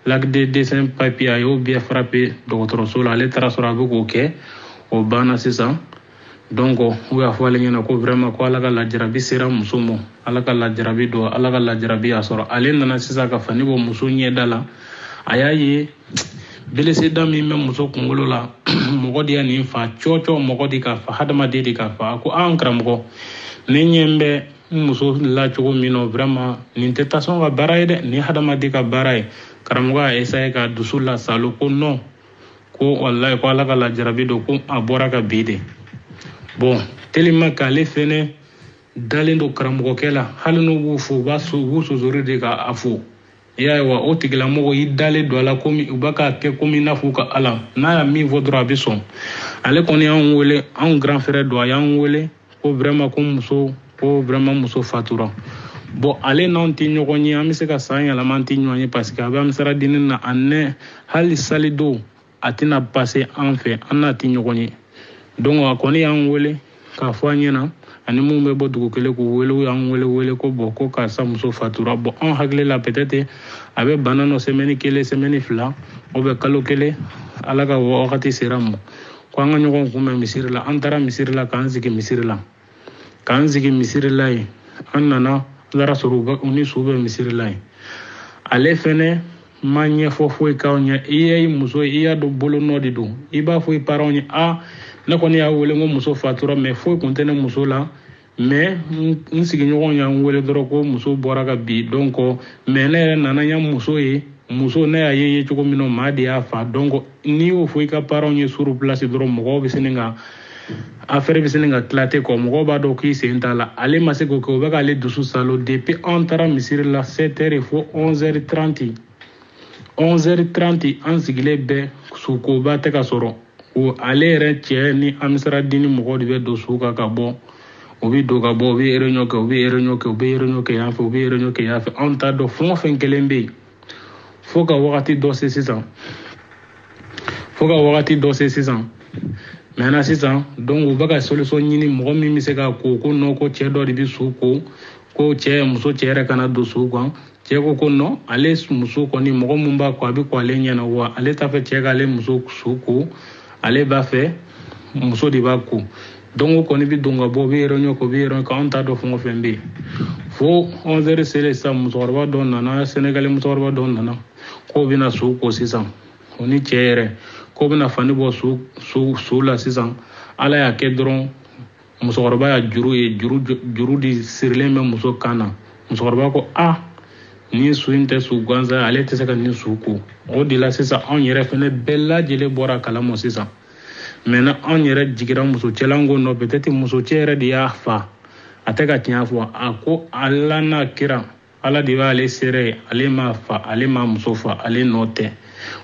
l'acte de décès papier a y'o bɛɛ frappé dɔgɔtɔrɔso la ale taara sɔrɔ a bɛ k'o kɛ o banna sisan donc u y'a fɔ ale ɲɛna ko vraiment ko ala ka lajarabi sera muso ma ala ka lajarabi don ala ka lajarabi y'a sɔrɔ ale nana sisan ka fani bɔ muso ɲɛda la a y'a ye beleseda min bɛ muso kunkolo la mɔgɔ de y'a nin fa cɔcɔ mɔgɔ de k'a fa hadamaden de k'a fa a ko an karamɔgɔ ne ɲɛ bɛ muso la cogo min na vraiment nin tɛ tasɔn ka baara ye dɛ nin hadamaden ka baara ye karamɔgɔ y'a essayer ka dusu la salo ko non ko wallahi ko ala ka lajarabi don ko a bɔra ka bi de bon tellement k'ale fɛnɛ dalen don karamɔgɔkɛ la hali n'u b'u fo u b'u sonsori de k'a fo i y'a ye wa o tigilamɔgɔ i dalen don a la komi u b'a k'a kɛ komi i n'a fɔ u ka ala n'a y'a min fɔ dɔrɔn a bɛ sɔn ale kɔni y'anw wele anw grand frère don a y'an wele ko vraiment ko vraiment muso fatura bon ale n'anw tɛ ɲɔgɔn ye an bɛ se ka san yɛlɛma an tɛ ɲɔgɔn ye parce que a bɛ amisara-dini na a nɛ hali sali don a tɛna passer an fɛ an n'a tɛ ɲɔgɔn ye donc a kɔni y'an wele k'a fɔ an ɲɛna ani mun bɛ bɔ dugu kelen k'u wele u y'an wele ko bon ko karisa muso fatura bon anw hakili la peut-être a bɛ bana nɔ semaine kelen semaine fila ou bien kalo kelen ala ka wagati sera ma ko an ka ɲɔgɔn kunbɛn misiri la an taara misiri la k'an sigi misiri la yen an nana ala sɔrɔ u ni su bɛ misiri la yen ale fɛnɛ ma ɲɛfɔ foyi k'aw ɲɛ i ye muso i y'a dɔn bolo nɔ de don i b'a fɔ i parents ye ne kɔni y'a wele ko muso fatura mais foyi kun tɛ ne muso la mais n sigiɲɔgɔn y'an wele dɔrɔn ko muso bɔra ka bi donc mais ne yɛrɛ nana ɲa muso ye muso ne y'a ye cogo min na maa de y'a fa donc n'i y'o fɔ i ka parents ye sur place dɔrɔn mɔgɔw bɛ se nin ka affaire bɛ se nin ka tila ten kɔ mɔgɔw b'a dɔn k'i sen t'a la ale ma se k'o kɛ o bɛ k'ale dusu salo depuis an taara misiri la 7 heures fo 11h30 an sigilen bɛɛ sukoba tɛ ka sɔrɔ o ale yɛrɛ cɛ ni amisara-dini mɔgɔw de bɛ don su kan ka bɔ Obi dogabo, obi erenyoke, obi erenyoke, obi erenyoke yafe, obi erenyoke yafe. On t'a do fon fenkelembe. Foka wakati do se sisan. Foka wakati do se sisan. Maintenant sisan, donc o baka solution ɲini mɔgɔ min bɛ se ka ko non ko cɛ dɔ de bɛ su ko cɛ muso cɛ yɛrɛ kana don su kan. Cɛ ko non ale muso kɔni mɔgɔ mun b'a ko a bɛ ko ale ɲɛna wa ale t'a fɛ cɛ k'ale muso su ko ale b'a fɛ muso de b'a ko. Donc o kɔni bɛ don ka bɔ o bɛ yɛrɛ ɲɔgɔn anw t'a dɔn fɛn o fɛn bɛ yen. Fo 11h selen sisan musokɔrɔba dɔ nana Sénégalais musokɔrɔba dɔ nana k'o bɛna su ko sisan o ni cɛ yɛrɛ k'o bɛna fani bɔ su la sisan ala y'a kɛ dɔrɔn musokɔrɔba y'a juru de sirilen bɛ muso kan na. Musokɔrɔba ko ni su in tɛ su gansan ale tɛ se ka nin su ko. O de la sisan anw yɛrɛ fɛnɛ bɛɛ lajɛlen bɔra kalama sisan. Maintenant anw yɛrɛ jigira muso cɛla ko non peut-être muso cɛ yɛrɛ de y'a fa a tɛ ka tiɲɛ fɔ a ko ala n'a kira ala de b'ale seere ale m'a fa ale m'a muso fa ale nɔ tɛ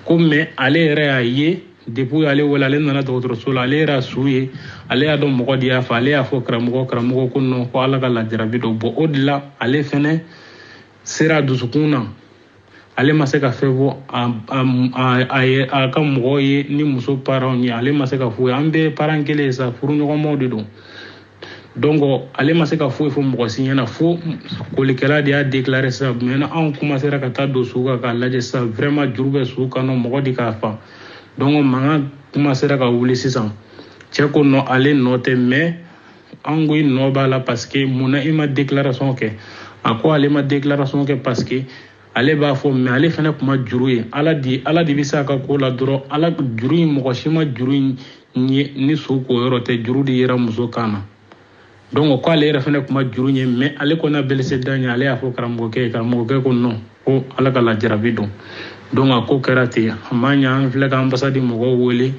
ko mais ale yɛrɛ y'a ye depuis ale wele ale nana dɔgɔtɔrɔso la ale yɛrɛ su ye ale y'a dɔn mɔgɔ de y'a fa ale y'a fɔ karamɔgɔ ko non ko ala ka lajarabi dɔ bɔ o de la ale fɛnɛ sera dusukun na ale ma se ka fɛn fɔ a ka mɔgɔ ye ni muso parents ye ale ma se ka foyi an bɛɛ parents kelen sa furuɲɔgɔnmaw de don. Donc ale ma se ka foyi fɔ mɔgɔ si ɲɛna fo kolikɛla de y'a déclaré sisan maintenant anw commencera ka taa don sugu kan k'a lajɛ sisan vraiment juru bɛ sugu kan mɔgɔ de k'a fa. Donc mankan commencera ka wuli sisan cɛ ko non ale nɔ tɛ mais an ko i nɔ b'a la parce que munna i ma déclaration kɛ a ko ale ma déclaration kɛ parce que ale b'a fɔ mais ale fɛnɛ kuma juru ye ala de bɛ se a ka ko la dɔrɔn ala juru in mɔgɔ si ma juru in ye ni su ko yɔrɔ tɛ juru de yera muso kan na. Donc ko ale yɛrɛ fɛnɛ kuma juru ye mais ale kɔni bɛlise dan ye ale y'a fɔ karamɔgɔkɛ ko non ko ala ka lajarabi don. Donc a ko kɛra ten a ma ɲɛ an filɛ ka ambassade mɔgɔw wele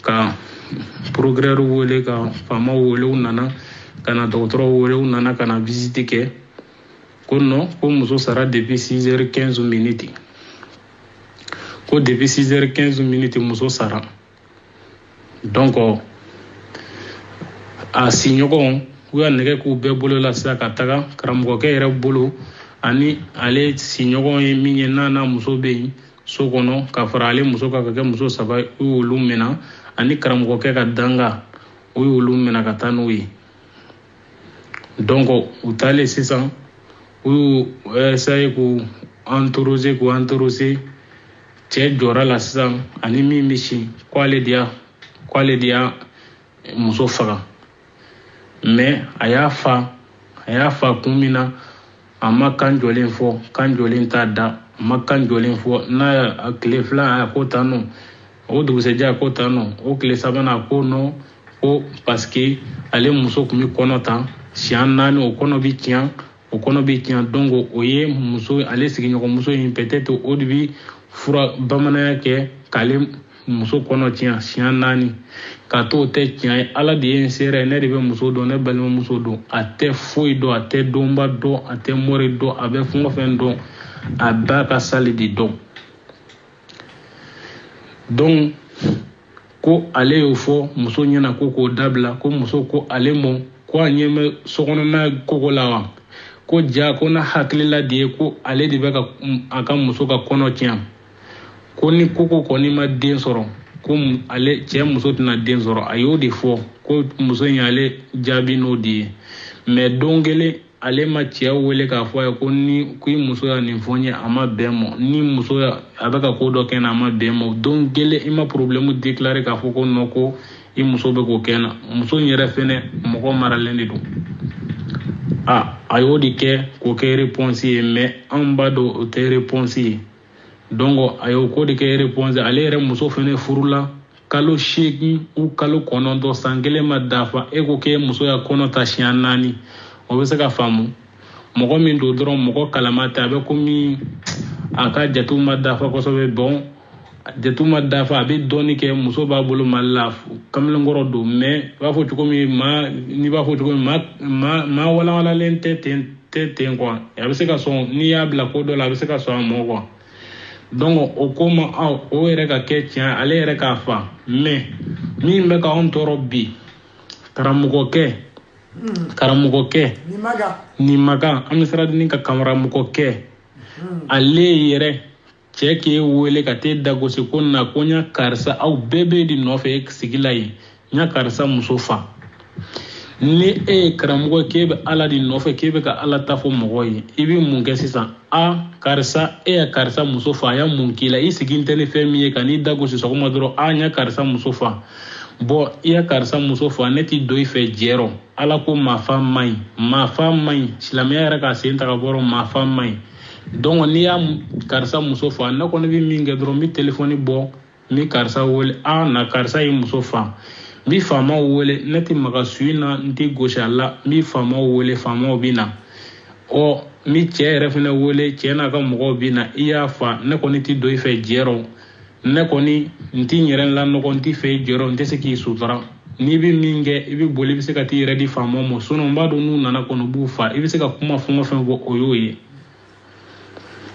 ka procureur wele ka faamaw wele u nana ka na dɔgɔtɔrɔw wele u nana ka na visite kɛ ko non ko muso sara depuis 6h15 ko depuis 6h15 muso sara. Donc a siɲɔgɔn u y'a nɛgɛ k'u bɛɛ bolo la sisan ka taga karamɔgɔkɛ yɛrɛ bolo ani ale siɲɔgɔn ye min ye n'a muso bɛ yen so kɔnɔ ka fara ale muso kan ka kɛ muso 3 u y'olu minɛ ani karamɔgɔkɛ ka danga u y'olu minɛ ka taa n'u ye. Donc u taalen sisan u y'u essayer k'u entouré cɛ jɔra la sisan ani min bɛ si k'ale de y'a muso faga mais a y'a fa kun min na a ma kan jɔlen fɔ kan jɔlen t'a da a ma kan jɔlen fɔ n'a y'a tile fila a ko tan nɔ o dugusɛjɛ a ko tan nɔ o tile sabanan a ko nɔ ko parce que ale muso tun bɛ kɔnɔ tan siɲɛ 4 o kɔnɔ bɛ tiɲɛ donc o ye muso ale sigiɲɔgɔnmuso in peut-être o de bɛ fura bamananya kɛ k'ale muso kɔnɔ tiɲɛ siɲɛ 4 ka to o tɛ tiɲɛ ye ala de ye n sera ne de bɛ muso dɔn ne balimamuso dɔn a tɛ foyi dɔn a tɛ dɔnba dɔn a tɛ mori dɔn a bɛ fɛn o fɛn dɔn a b'a ka sali de dɔn. Donc ko ale y'o fɔ muso ɲɛna ko k'o dabila ko muso ko ale mɔ ko a ɲɛ bɛ sokɔnɔna koko la wa ko ja ko na hakilila de ye ko ale de bɛ ka a ka muso ka kɔnɔ tiɲɛ ko ni koko kɔni ma den sɔrɔ ko ale cɛ muso tɛna den sɔrɔ a y'o de fɔ ko muso in ale jaabi n'o de ye mais don kelen ale ma cɛ wele k'a fɔ a ye ko ni ko i muso y'a nin fɔ n ye a ma bɛn mɔ ni muso a bɛ ka ko dɔ kɛ na a ma bɛn mɔ don kelen i ma problème déclarer k'a fɔ ko non ko i muso bɛ k'o kɛ na muso in yɛrɛ fɛnɛ mɔgɔ maralen de don a y'o de kɛ k'o kɛ réponse ye mais anw b'a dɔn o tɛ réponse ye. Donc a y'o ko de kɛ réponse ale yɛrɛ muso fɛnɛ furula kalo 8 ou kalo 9 san kelen ma dafa e ko k'e muso ya kɔnɔ ta siɲɛ 4 o bɛ se ka faamu mɔgɔ min don dɔrɔn mɔgɔ kalama tɛ a bɛ komi a ka jatew ma dafa kosɛbɛ bon jatew ma dafa a bɛ dɔɔni kɛ muso b'a bolo Mali la kamalenkɔrɔ don mais i b'a fɔ cogo min n'i b'a fɔ cogo min maa walawalalen tɛ ten quoi a bɛ se ka sɔn n'i y'a bila ko dɔ la a bɛ se ka sɔn a mɔ quoi. Donc o ko ma o yɛrɛ ka kɛ tiɲɛ ale yɛrɛ k'a fa mais min bɛ ka anw tɔɔrɔ bi karamɔgɔkɛ karamɔgɔ kɛ ni maga an bɛ siradini ka karamɔgɔ kɛ ale yɛrɛ cɛ k'e wele ka t'e dagosi ko na ko n y'a karisa aw bɛɛ bɛ di nɔfɛ e sigi la yen n y'a karisa muso fa ni e ye karamɔgɔ k'e bɛ ala di nɔfɛ k'e bɛ ka ala ta fɔ mɔgɔ ye i bɛ mun kɛ sisan karisa e ya karisa muso fa a y'a mun k'i la i sigi tɛ ni fɛn min ye ka n'i dagosi sɔgɔma dɔrɔn n y'a karisa muso fa bɔn i y'a karisa muso fa ne t'i don i fɛ jɛrɔ ala ko maafa man ɲi silamɛya yɛrɛ k'a sen ta ka bɔrɔ maafa man ɲi donc n'i y'a karisa muso fa ne kɔni bɛ min kɛ dɔrɔn n bɛ telefɔni bɔ n bɛ karisa wele na karisa ye muso fa n bɛ faamaw wele ne tɛ maga su in na n tɛ gosi a la n bɛ faamaw wele faamaw bɛ na n bɛ cɛ yɛrɛ fana wele cɛ n'a ka mɔgɔw bɛ na i y'a fa ne kɔni tɛ don i fɛ jɛrɔ ne kɔni n t'i yɛrɛ lanɔgɔ n t'i fɛ i jɔrɔ n tɛ se k'i sutura n'i bɛ min kɛ i bɛ boli i bɛ se ka t'i yɛrɛ di faamaw ma sinon n b'a dɔn n'u nana kɔnɔ u b'u fa i bɛ se ka kuma fɛn o fɛn fɔ o y'o ye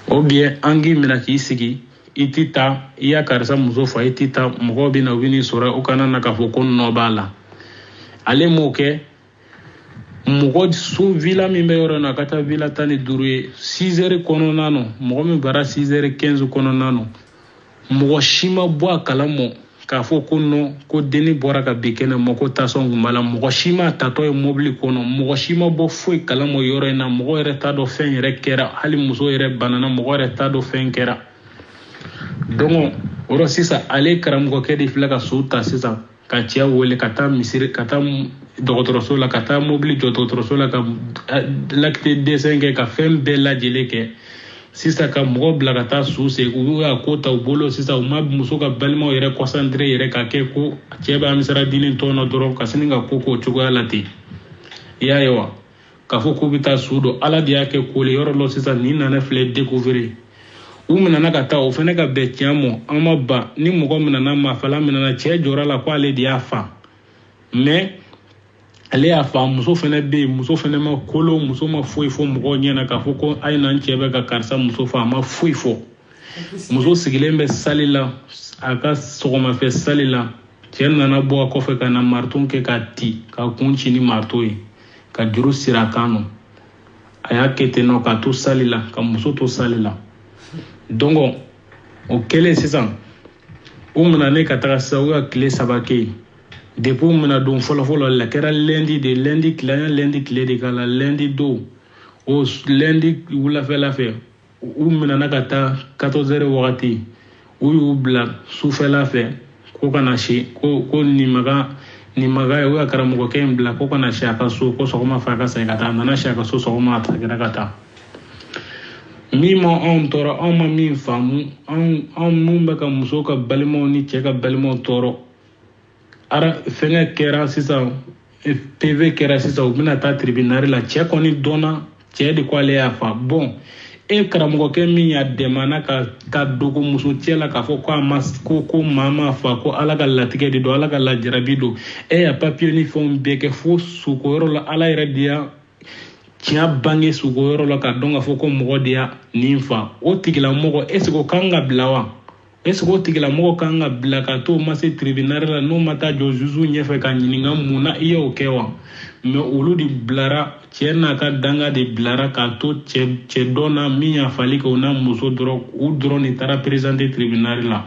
ou bien an k'i minɛ k'i sigi i t'i ta i y'a karisa muso fa i t'i ta mɔgɔw bɛ na u bɛ n'i sɔrɔ u kana na k'a fɔ ko nɔ b'a la ale m'o kɛ mɔgɔ so villa min bɛ yɔrɔ in na a ka taa villa 15 ye 6 heures kɔnɔna na mɔgɔ min bara 6 heures 15 kɔnɔna na mɔgɔ si ma bɔ a kalama k'a fɔ ko non ko denni bɔra ka bin kɛnɛ ma ko tasɔn kun b'a la mɔgɔ si ma tatɔ ye mobili kɔnɔ mɔgɔ si ma bɔ foyi kalama yɔrɔ in na mɔgɔ yɛrɛ t'a dɔn fɛn yɛrɛ kɛra hali muso yɛrɛ banana mɔgɔ yɛrɛ t'a dɔn fɛn kɛra donc o yɔrɔ sisan ale karamɔgɔkɛ de filɛ ka so ta sisan ka cɛ wele ka taa misiri ka taa dɔgɔtɔrɔso la ka taa mobili jɔ dɔgɔtɔrɔso la ka l'acte dessin kɛ ka fɛn bɛɛ lajɛlen kɛ sisan ka mɔgɔ bila ka taa su segin u y'a ko ta u bolo sisan u ma muso ka balimaw yɛrɛ concentré yɛrɛ ka kɛ ko cɛ bɛ amisara-dini tɔn na dɔrɔn ka sini ka ko k'o cogoya la ten i y'a ye wa k'a fɔ k'u bɛ taa su dɔn ala de y'a kɛ kole yɔrɔ lɔ sisan nin nana filɛ découvrir u minɛna ka taa o fana ka bɛn tiɲɛ mɔ an ma ban ni mɔgɔ minɛna mafala minɛna cɛ jɔra la ko ale de y'a fa mais ale y'a fa muso fana bɛ yen muso fana ma kolo muso ma foyi fɔ mɔgɔw ɲɛna k'a fɔ ko a ye na n cɛ bɛ ka karisa muso fa a ma foyi fɔ muso sigilen bɛ sali la a ka sɔgɔmafɛ sali la cɛ nana bɔ a kɔfɛ ka na marito kɛ ka ti ka kun ci ni marito ye ka juru siri a kan na a y'a kɛ ten nɔ ka to sali la ka muso to sali la donc o kɛlen sisan u minɛnen ka taga sisan u ka tile 3 kɛ yen depuis u mina don fɔlɔfɔlɔ la kɛra lundi de lundi tile an ye lundi tile de k'a la lundi don o lundi wulafɛla fɛ u minɛna ka taa 14 heures wagati u y'u bila sufɛla fɛ ko kana si ko nin maga ye u ka karamɔgɔkɛ in bila ko kana si a ka so ko sɔgɔma fɛ a ka segin ka taa a nana si a ka so sɔgɔma a seginna ka taa min ma anw tɔɔrɔ anw ma min faamu anw mun bɛ ka muso ka balimaw ni cɛ ka balimaw tɔɔrɔ fɛngɛ kɛra sisan PV kɛra sisan u bɛna taa tribunal la cɛ kɔni dɔnna cɛ de ko ale y'a fa bon e karamɔgɔkɛ min y'a dɛmana ka dogo muso cɛ la k'a fɔ ko a ma ko maa ma fa ko ala ka latigɛ de don ala ka lajarabi don e y'a papier ni fɛnw bɛɛ kɛ fo sukoyɔrɔ la ala yɛrɛ de y'a tiɲɛ bange sukoyɔrɔ la ka dɔn k'a fɔ ko mɔgɔ de y'a nin fa o tigilamɔgɔ est-ce que o kan ka bila wa est-ce que o tigilamɔgɔ kan ka bila ka to ma se tribunal la n'o ma taa jɔ juge ɲɛfɛ ka ɲininka mun na i y'o kɛ wa mais olu de bilara cɛ n'a ka danga de bilara k'a to cɛ dɔ na min y'a fali kɛ o n'a muso dɔrɔn u dɔrɔn de taara présenter tribunal la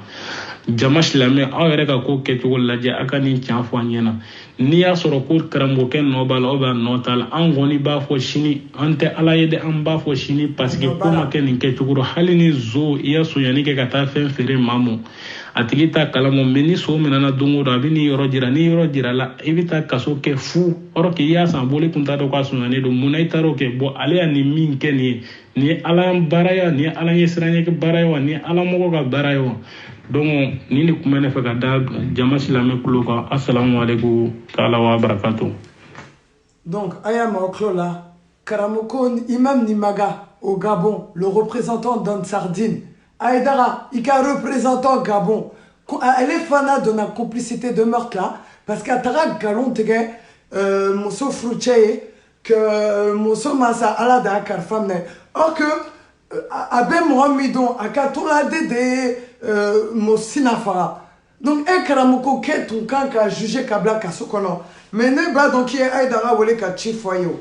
jama silamɛ aw yɛrɛ ka ko kɛcogo lajɛ a ka nin tiɲɛ fɔ an ɲɛna n'i y'a sɔrɔ ko karamɔgɔkɛ nɔ b'a la o b'a nɔ t'a la an kɔni b'a fɔ sini an tɛ ala ye dɛ an b'a fɔ sini parce que ko ma kɛ nin kɛcogo rɔ hali ni zo i ya sonyani kɛ ka taa fɛn feere maa mɔ a tigi t'a kalama mais ni so minɛna don o don a bɛ n'i yɔrɔ jira ni yɔrɔ jira la i bɛ taa kaso kɛ fu or que i y'a san boli kun t'a dɔn k'a sonyani don mun na i taar'o kɛ bon ale y'a nin min kɛ nin ye nin ye ala baara ye wa nin ye ala ɲɛ siranɲɛ baara ye wa nin ye ala mɔgɔ ka baara ye wa donc nin de kun bɛ ne fɛ ka da jama silamɛ kulo kan assalamu alaikum ta'ala wa barakatuh. Donc aya maoklo la karamoko imam Nimaga au Gabon le représentant d'Ansardine Aïdara ika représentant Gabon elle est fanat de la complicité de meurtre là parce qu'à Tarak Galon tege moso frucheye que moso masa ala da karfamne or que abe mohamidon akatola dede mo sinafara Donc, un karamoko qui est ton camp qui a jugé Kabla Kasokono. Mais ne pas donc qui est Aïdara Wole qui a chifoyo.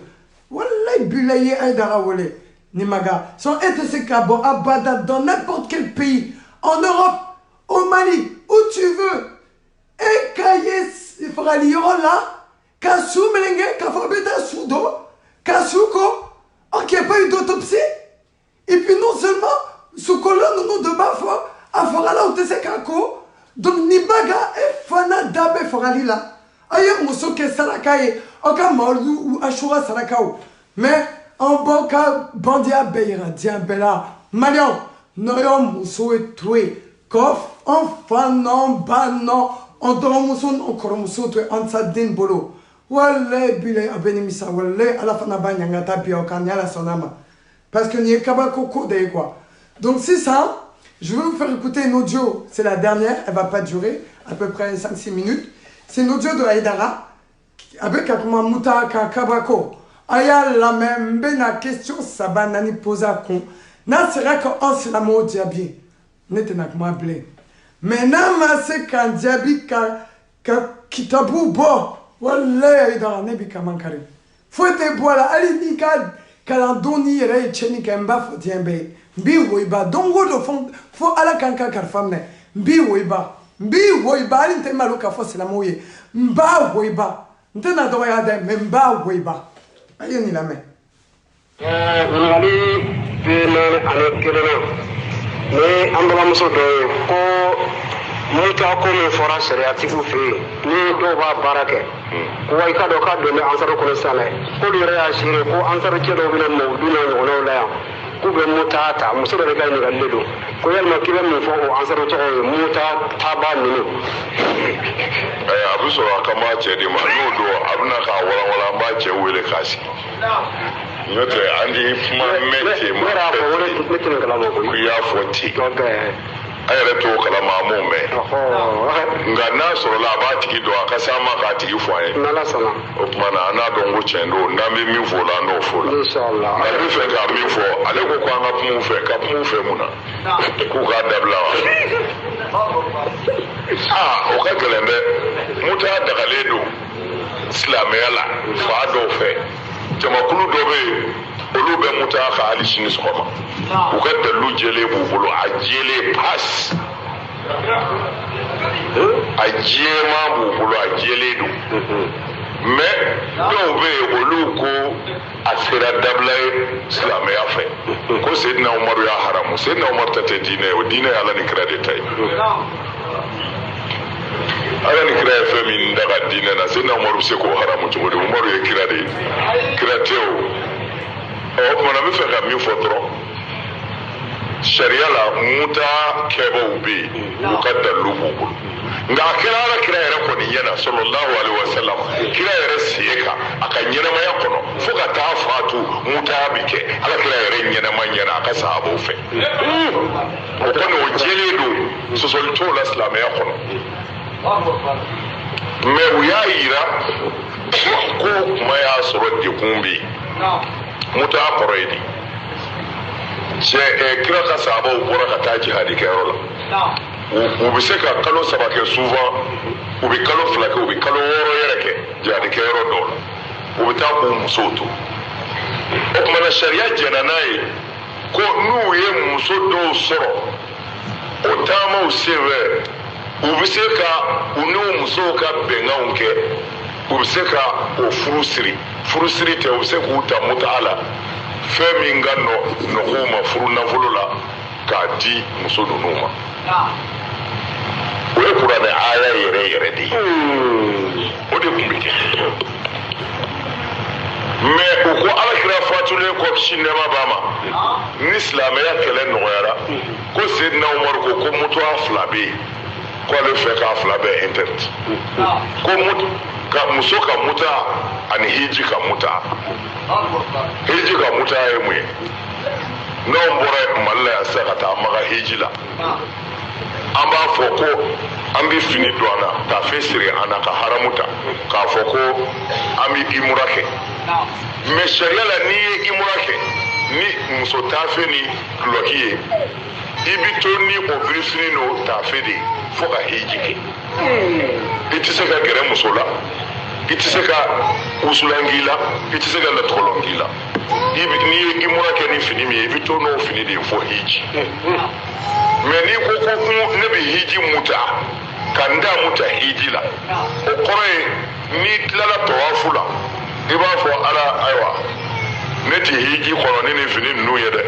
Wallah, Bulaye Aïdara Wole. Nimaga. Son ETC Kabo Abada dans n'importe quel pays. En Europe, au Mali, où tu veux. Et Kaye Fralioro là. Kassou Melenge, Kafabeta Soudo. Kassouko. Or qu'il n'y a pas eu d'autopsie. Et puis non seulement, ce colonne nous de Bafo, à Forala ou Tesekako. Donc Nibaga et Fana Dabe Foralila. Ailleurs, Moussoke Sarakaye, Oka Maulu ou Ashura Sarakao. Mais en Boka Bandia Beira, Diabella, Malion, Noyom Mousso et Troué, Kof, Enfant, non, Banon, Andron Mousson, encore Mousso, Ansadin Bolo. Wallah, Bile Abenimisa, Wallah, à la Fanaba Nyangata Biokanyala Sonama. Parce que n'y a Kabako de quoi. Donc c'est ça. Je vais vous faire écouter une audio, c'est la dernière, elle ne va pas durer, à peu près 5-6 minutes. C'est une audio de Aïdara, avec Akuma Mouta Kabako. Aya la même, la question, ça va nani poser à con. Na sera qu'en c'est la mot diabi. N'était n'a pas blé. Mais n'a ma c'est qu'un diabi qui tabou bo. Wallah Aïdara, n'est pas mankari. Faut te boire là, allez ni kalandoni yere cheni kemba faut diembe. Mbi woiba dongo do fo ala kanka karfamne mbi woiba ali te maluka fo sela moye mba woiba ntena do ya de mba woiba ayo ni la me ngali pena ane kelena ne ambala muso do ko muta ko me fora sharia tifu fe ni do ba barake ko way ka do me ansaro ko sala ko do ya shire ko ansaro ke do bina mo duna no la ya kube mutata musoro de kay ni galledo ko yalma kibe mi fo ansaro to muta taba ninu abu so akama che de ma no do abuna ka wala ba che wele kasi yote andi fuma mete ma ra ko wala mete kala mo ko ya foti okay ayere to kala ma mo me nga na so la ba tiki do akasa ma ka tiki fo ay nala sala o kuma na ana do ngo chendo ndambe mi fo la no fo la inshallah na bi fe ka mi fo ale ko kwa nga mu fe ka mu fe muna ku ka dabla o ka gelembe muta daga ledo islamiyala fa do fe jama kulu do be olu be muta ka ali sini sokoma u ka dalu jele bu bolo a jele pass a jema bu bolo a jele do mais do be olu ko asira dabla islamiyya fe ko sayyidina umar ya haramu sayyidina umar ta dine o dine ala ni credit tay ala ni kira fe min daga dine na sayyidina umar se ko haramu to umar ya kira de kira teo o mona me fe ka mi fotro sharia la muta kebo ubi ukadda lubu nga kira la kira yere ko ni yana sallallahu alaihi wasallam kira yere siyeka aka nyina ma yakono fuka ta fatu muta bike ala kira yere nyina ma nyana aka sahabo fe o kono jeledo so solto la islam yakono me uyayira ko ma ya soro de kumbi muta koredi kira ka sahaba bora ka ta jihadi kayro la u bi se ka kalo saba kɛ souvent u bi kalo fila kɛ u bi kalo wɔɔrɔ yɛrɛ kɛ jihadi kɛyɔrɔ dɔw la u bi taa k'u musow to o tuma na sariya jɛna n'a ye ko n'u ye muso dɔw sɔrɔ o taamaw senfɛ u bi se ka u n'u musow ka bɛnkanw kɛ u bi se ka o furu siri tɛ u bi se k'u ta muta la fɛn min ka nɔgɔw ma furu nafolo la k'a di muso ninnu ma o ye kuranɛ aya yɛrɛ de ye o de tun bɛ kɛ mais u ko alakira fatulen kɔ kisi nɛɛma b'a ma ni silamɛya kɛlɛ nɔgɔyara ko Seydina Umaru ko mutuwa fila bɛ yen ko ale fɛ k'a fila bɛɛ interdit ko muso ka muta ani hiji ka muta hiji ka muta ye mun ye n'anw bɔra Mali la yan sisan ka taa Maga hiji la an b'a fɔ ko an bɛ fini don an na ka fɛn siri an na ka haramu ta k'a fɔ ko an bɛ imura kɛ mais sariya la n'i ye imura kɛ ni muso taafe ni duloki ye i bi to ni o birisini n'o taafe de fo ka hiji kɛ i tɛ se ka gɛrɛ muso la i tɛ se ka wusulangi la i tɛ se ka latɔgɔlɔngi la n'i ye i mura kɛ ni fini min ye i bi to n'o fini de fo hiji mais n'i ko ko ne bɛ hiji muta ka n da muta hiji la o kɔrɔ ye n'i tilala tawafu la i b'a fɔ ala ayiwa ne tɛ hiji kɔnɔ ni nin fini ninnu ye dɛ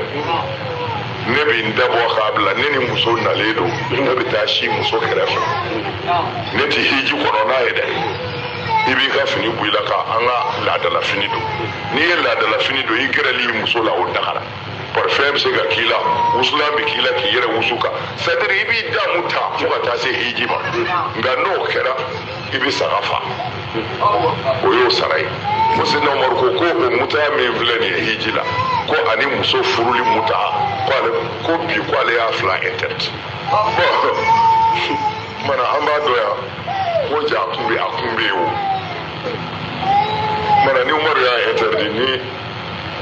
ne bɛ n dabɔ k'a bila ne ni muso nalen don ne bɛ taa si muso kɛrɛfɛ ne tɛ hiji kɔnɔ n'a ye dɛ i b'i ka fini bɔ i la ka an ka laadala fini don n'i ye laadala fini don i gɛrɛli muso la o dagara parfɛn bɛ se ka k'i la wusulan bɛ k'i la k'i yɛrɛ wusu kan c'est à dire i b'i damu ta fo ka taa se hiji ma nka n'o kɛra i bɛ saga fa o y'o sara ye ko sina umaru ko o muta min filɛ nin ye hiji la ko ani muso furuli muta ko bi ko ale y'a fila interdit bon mana an b'a dɔn yan ko ja a kun bɛ yen o mana ni umaru y'a interdit ni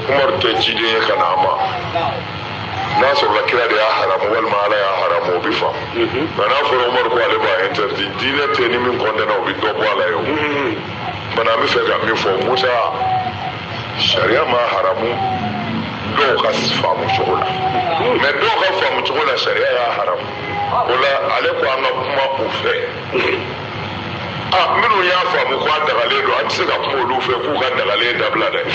umaru tɛ ciden ye ka na a ma n'a sɔrɔla kira de y'a haramu walima ala y'a haramu o bɛ faamu nka n'a fɔra umaru ko ale b'a interdit diinɛ tɛ ni min kɔntɛna o bɛ dɔ bɔ a la ye o mana an bɛ fɛ ka min fɔ musa sariya ma haramu dɔw ka faamu cogo la mɛ dɔw ka faamu cogo la sariya y'a haramu o la ale ko an ka kuma o fɛ minnu y'a faamu ko a dagalen don an tɛ se ka kuma olu fɛ k'u ka dagalen dabila dɛ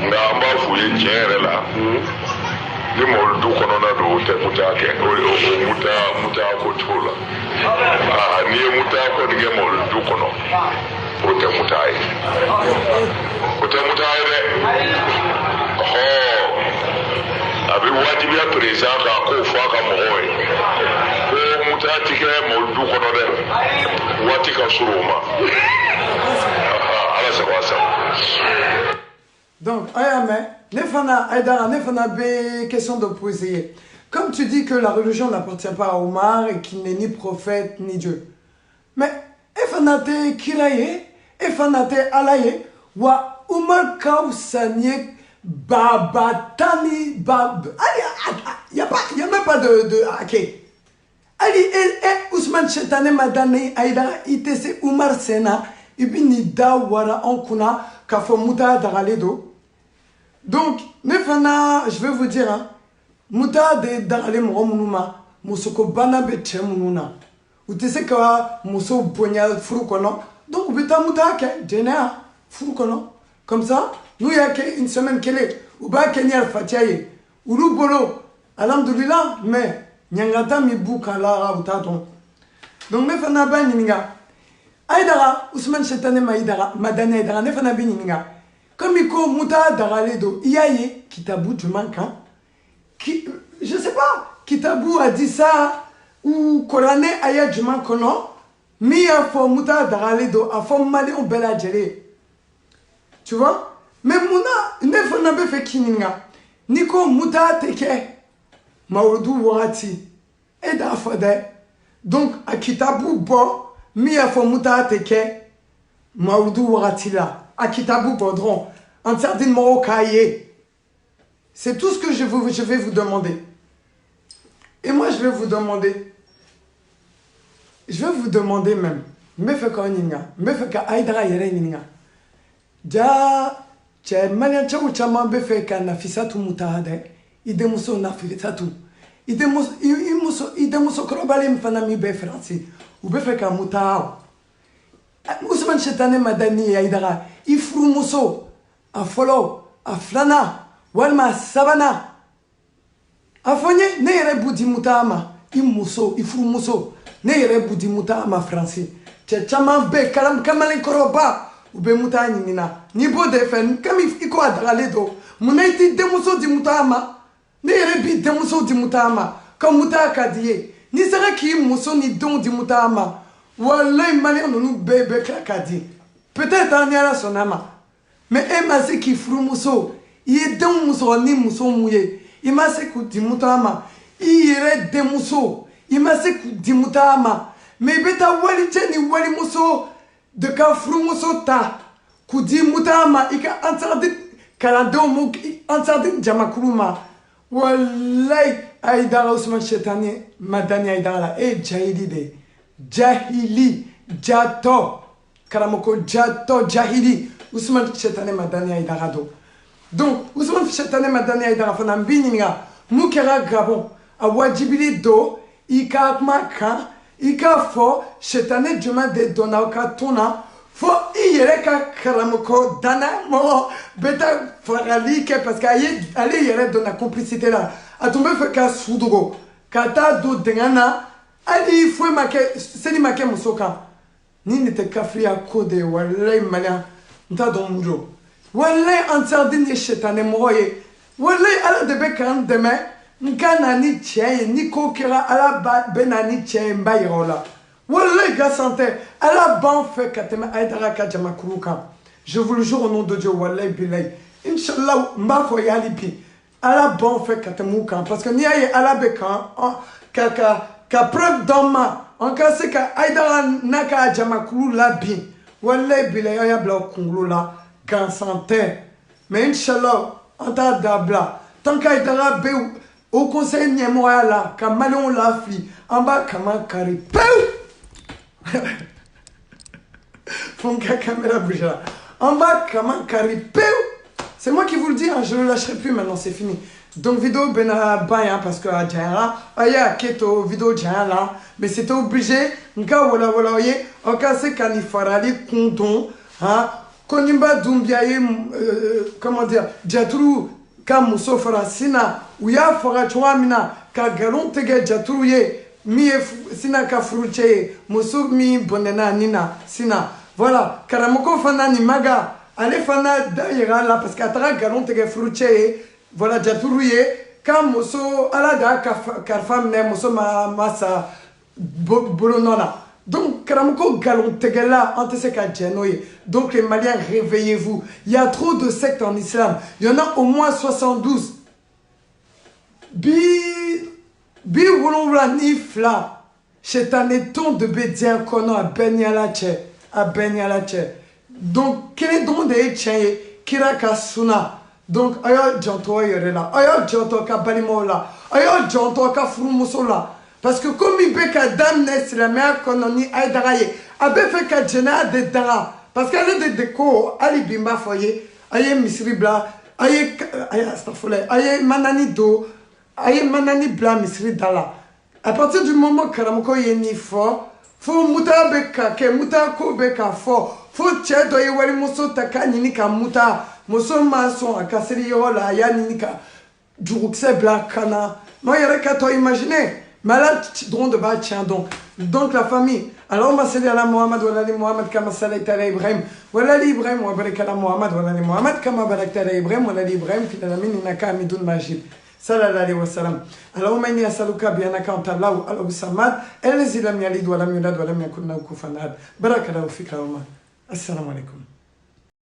nka an b'a f'u ye tiɲɛ yɛrɛ la ni mawuludu kɔnɔna don o tɛ muta kɛ o muta ko cogo la n'i ye muta kɔni kɛ mawuludu kɔnɔ o tɛ muta ye o tɛ muta ye dɛ a bɛ wajibiya perezan kan k'o fɔ a ka mɔgɔw ye ko muta ti kɛ mawuludu kɔnɔ dɛ waati ka surun o ma ala sago a sago. Donc, Aïdara, question de poser. Comme tu dis que la religion n'appartient pas à Omar et qu'il n'est ni prophète ni Dieu. Mais, Efanate Kiraye, Efanate Alaye, wa Omar Kausanye, Babatani, Bab. Il n'y a même pas de. Ok. Ali, Ousmane Chetane Madani, Aïdara, Itese Omar Sena, Ibini Dawara Ankuna, Kafomuta Daraledo. Donc, je vais vous dire, Muta de Darale Mouromunuma, Moussoko Banabe Chemununa. Ou tu sais que Mousso Bonya Furukono. Donc, Beta Muta ke, Dena Furukono. Comme ça, nous y a une semaine qu'elle est. Ou ba Kenya Fatiaye. Ou Bolo. Alhamdulillah, mais Nyangata mi Boukala ou Taton. Donc, Nefana Baninga. Aïdara, Ousmane Chetane Maïdara, Madane Aïdara, Nefana Baninga. Comme il faut Mouta Daraledo, Iaye, Kitabou du manquant, qui, je sais pas, Kitabou a dit ça, ou Korane Aya du manquant, mais a fait Mouta Daraledo, a fait Malé ou Bella Djele. Tu vois? Mais Mouna, ne faut pas faire Kininga. Niko Mouta Teke, Maoudou Warati, et d'Afode. Donc, à Kitabou Bo, mais a fait Mouta Teke, Maoudou Warati là. À Kitabou Bodron, en sardine Morokaye. C'est tout ce que je vais vous demander. Et moi, je vais vous demander même. Me fait quoi ninga? Me fait ka Aïdara yere ninga. Ja, tche mania tchou chama be fait ka nafisatu mutahade. Ide muso nafisatu. Ide muso krobale mfana mi be franci. Ou be fait ka mutahao. Ousmane Chetane Madani Aïdara, il frou muso, a folo, a flana, walma sabana. A fonye, ne yere boudi mutama, il muso, il frou muso, ne yere boudi mutama franci. Tche chaman be kalam kamalen koroba, ou be mutani nina. Ni bo defen, kami iko adrale do. Munaiti demuso di mutama, ne yere bi demuso di mutama, comme mutaka diye. Ni sera ki muso ni don di mutama. Wallahi malien nous bébé krakadi. Peut-être en y a la sonama. Mais Emma c'est qui frou muso. Il est d'un muso ni muso mouillé. Il m'a se di mutama. Il irait des muso. Il m'a se di mutama. Mais beta wali ni wali muso de ka frou muso ta. Ku di mutama. Il a interdit kalando mou ansardin jamakuluma wallahi aidara Ousmane Shetani Madani aidara e jahili de jahili jato karamoko jato jahili Ousmane Shetani Madani aidara do donc Ousmane Shetani Madani aidara fana mbiniga mukera Gabon a wajibili do ika maka ika fo Shetani juma de dona ka tona fo iyere ka karamoko dana mo beta farali ke parce que allez yere dona complicité là a tombé fait ka sudogo kata do dengana ali fo make seni make musoka ni nete kafri a kode wallahi mala nta don mujo wallahi ansardin ye Shetani moye wallahi ala de be kan deme nkana ni tcheye ni kokera ala benani tcheye mbayirola wallahi gars santé ala ban fait katema aidara ka jamakuruka je vous le jure au nom de Dieu wallahi bilay inshallah mba fo yalipi ala ban fait katemuka parce que ni aye ala be kan ka preuve d'homme en cas c'est ka aidara naka jamakuru la bi wallahi bilay ya bla kungulu la gars santé mais inshallah anta dabla tant qu'aidara be au conseil Niamoya là, quand Malon l'a fait, en bas, comment carré. Fonka caméra bouge là. En bas, comment carré. C'est moi qui vous le dis, hein, je ne le lâcherai plus maintenant, c'est fini. Donc, vidéo bena bain, parce que à Djara, aya keto vidéo Djara là, mais c'était obligé. Nka voilà, voyez, en cas c'est Kanifarali, Kondon, hein, Konimba Dumbiaye, comment dire, Djatrou. Ka muso fara sina u y'a faga cogoya min na ka galon tigɛ jaturu ye min ye sina ka furucɛ ye muso min bɔnɛna nin na sina voilà karamɔgɔ fana nin maga ale fana da yɛrɛ la parce que a taga galon tigɛ furucɛ ye voilà jaturu ye ka muso ala da kalifa minɛ muso ma sa bolonɔ la donc karamɔgɔ galon tigɛla an tɛ se ka jɛ n'o ye donc les Maliens réveillez-vous il y a trop de sectes en islam il y en a au moins 72 bi wolonwula ni fila Shetani ton de be diɲɛ kɔnɔ a bɛɛ ni ala cɛ donc kelen dɔrɔn de ye tiɲɛ ye kira ka suna donc a y'aw jantɔ yɛrɛ la a y'aw jantɔ ka balimaw la a y'aw jantɔ ka furumuso la parce que comme il peut ka daminɛ silamɛya kɔnɔ ni aidara ye a bɛ fɛ ka jɛnɛya de daga parce que ale de ko hali bi n b'a fɔ ye a ye misiri bila a ye astafurlayi a ye manani don a ye manani bila misiri da la à partir du moment karamɔgɔ ye nin fɔ fo muta bɛ ka kɛ muta ko bɛ ka fɔ fo cɛ dɔ ye walimuso ta k'a ɲini ka muta muso ma sɔn a ka seli yɔrɔ la a y'a ɲini ka jurukisɛ bila a kan na n'o yɛrɛ ka tɔ imaginer mais là dɔrɔn de b'a tiɲɛ dɔn donc la famille اللهم صل على محمد وعلى ال محمد كما صليت على ابراهيم وعلى ال ابراهيم وبارك على محمد وعلى ال محمد كما باركت على ابراهيم وعلى ال ابراهيم في العالمين انك حميد مجيد صلى الله عليه وسلم اللهم اني اسالك بانك انت الله الصمد الذي لم يلد ولم يولد ولم يكن له كفوا احد بارك الله فيك يا السلام عليكم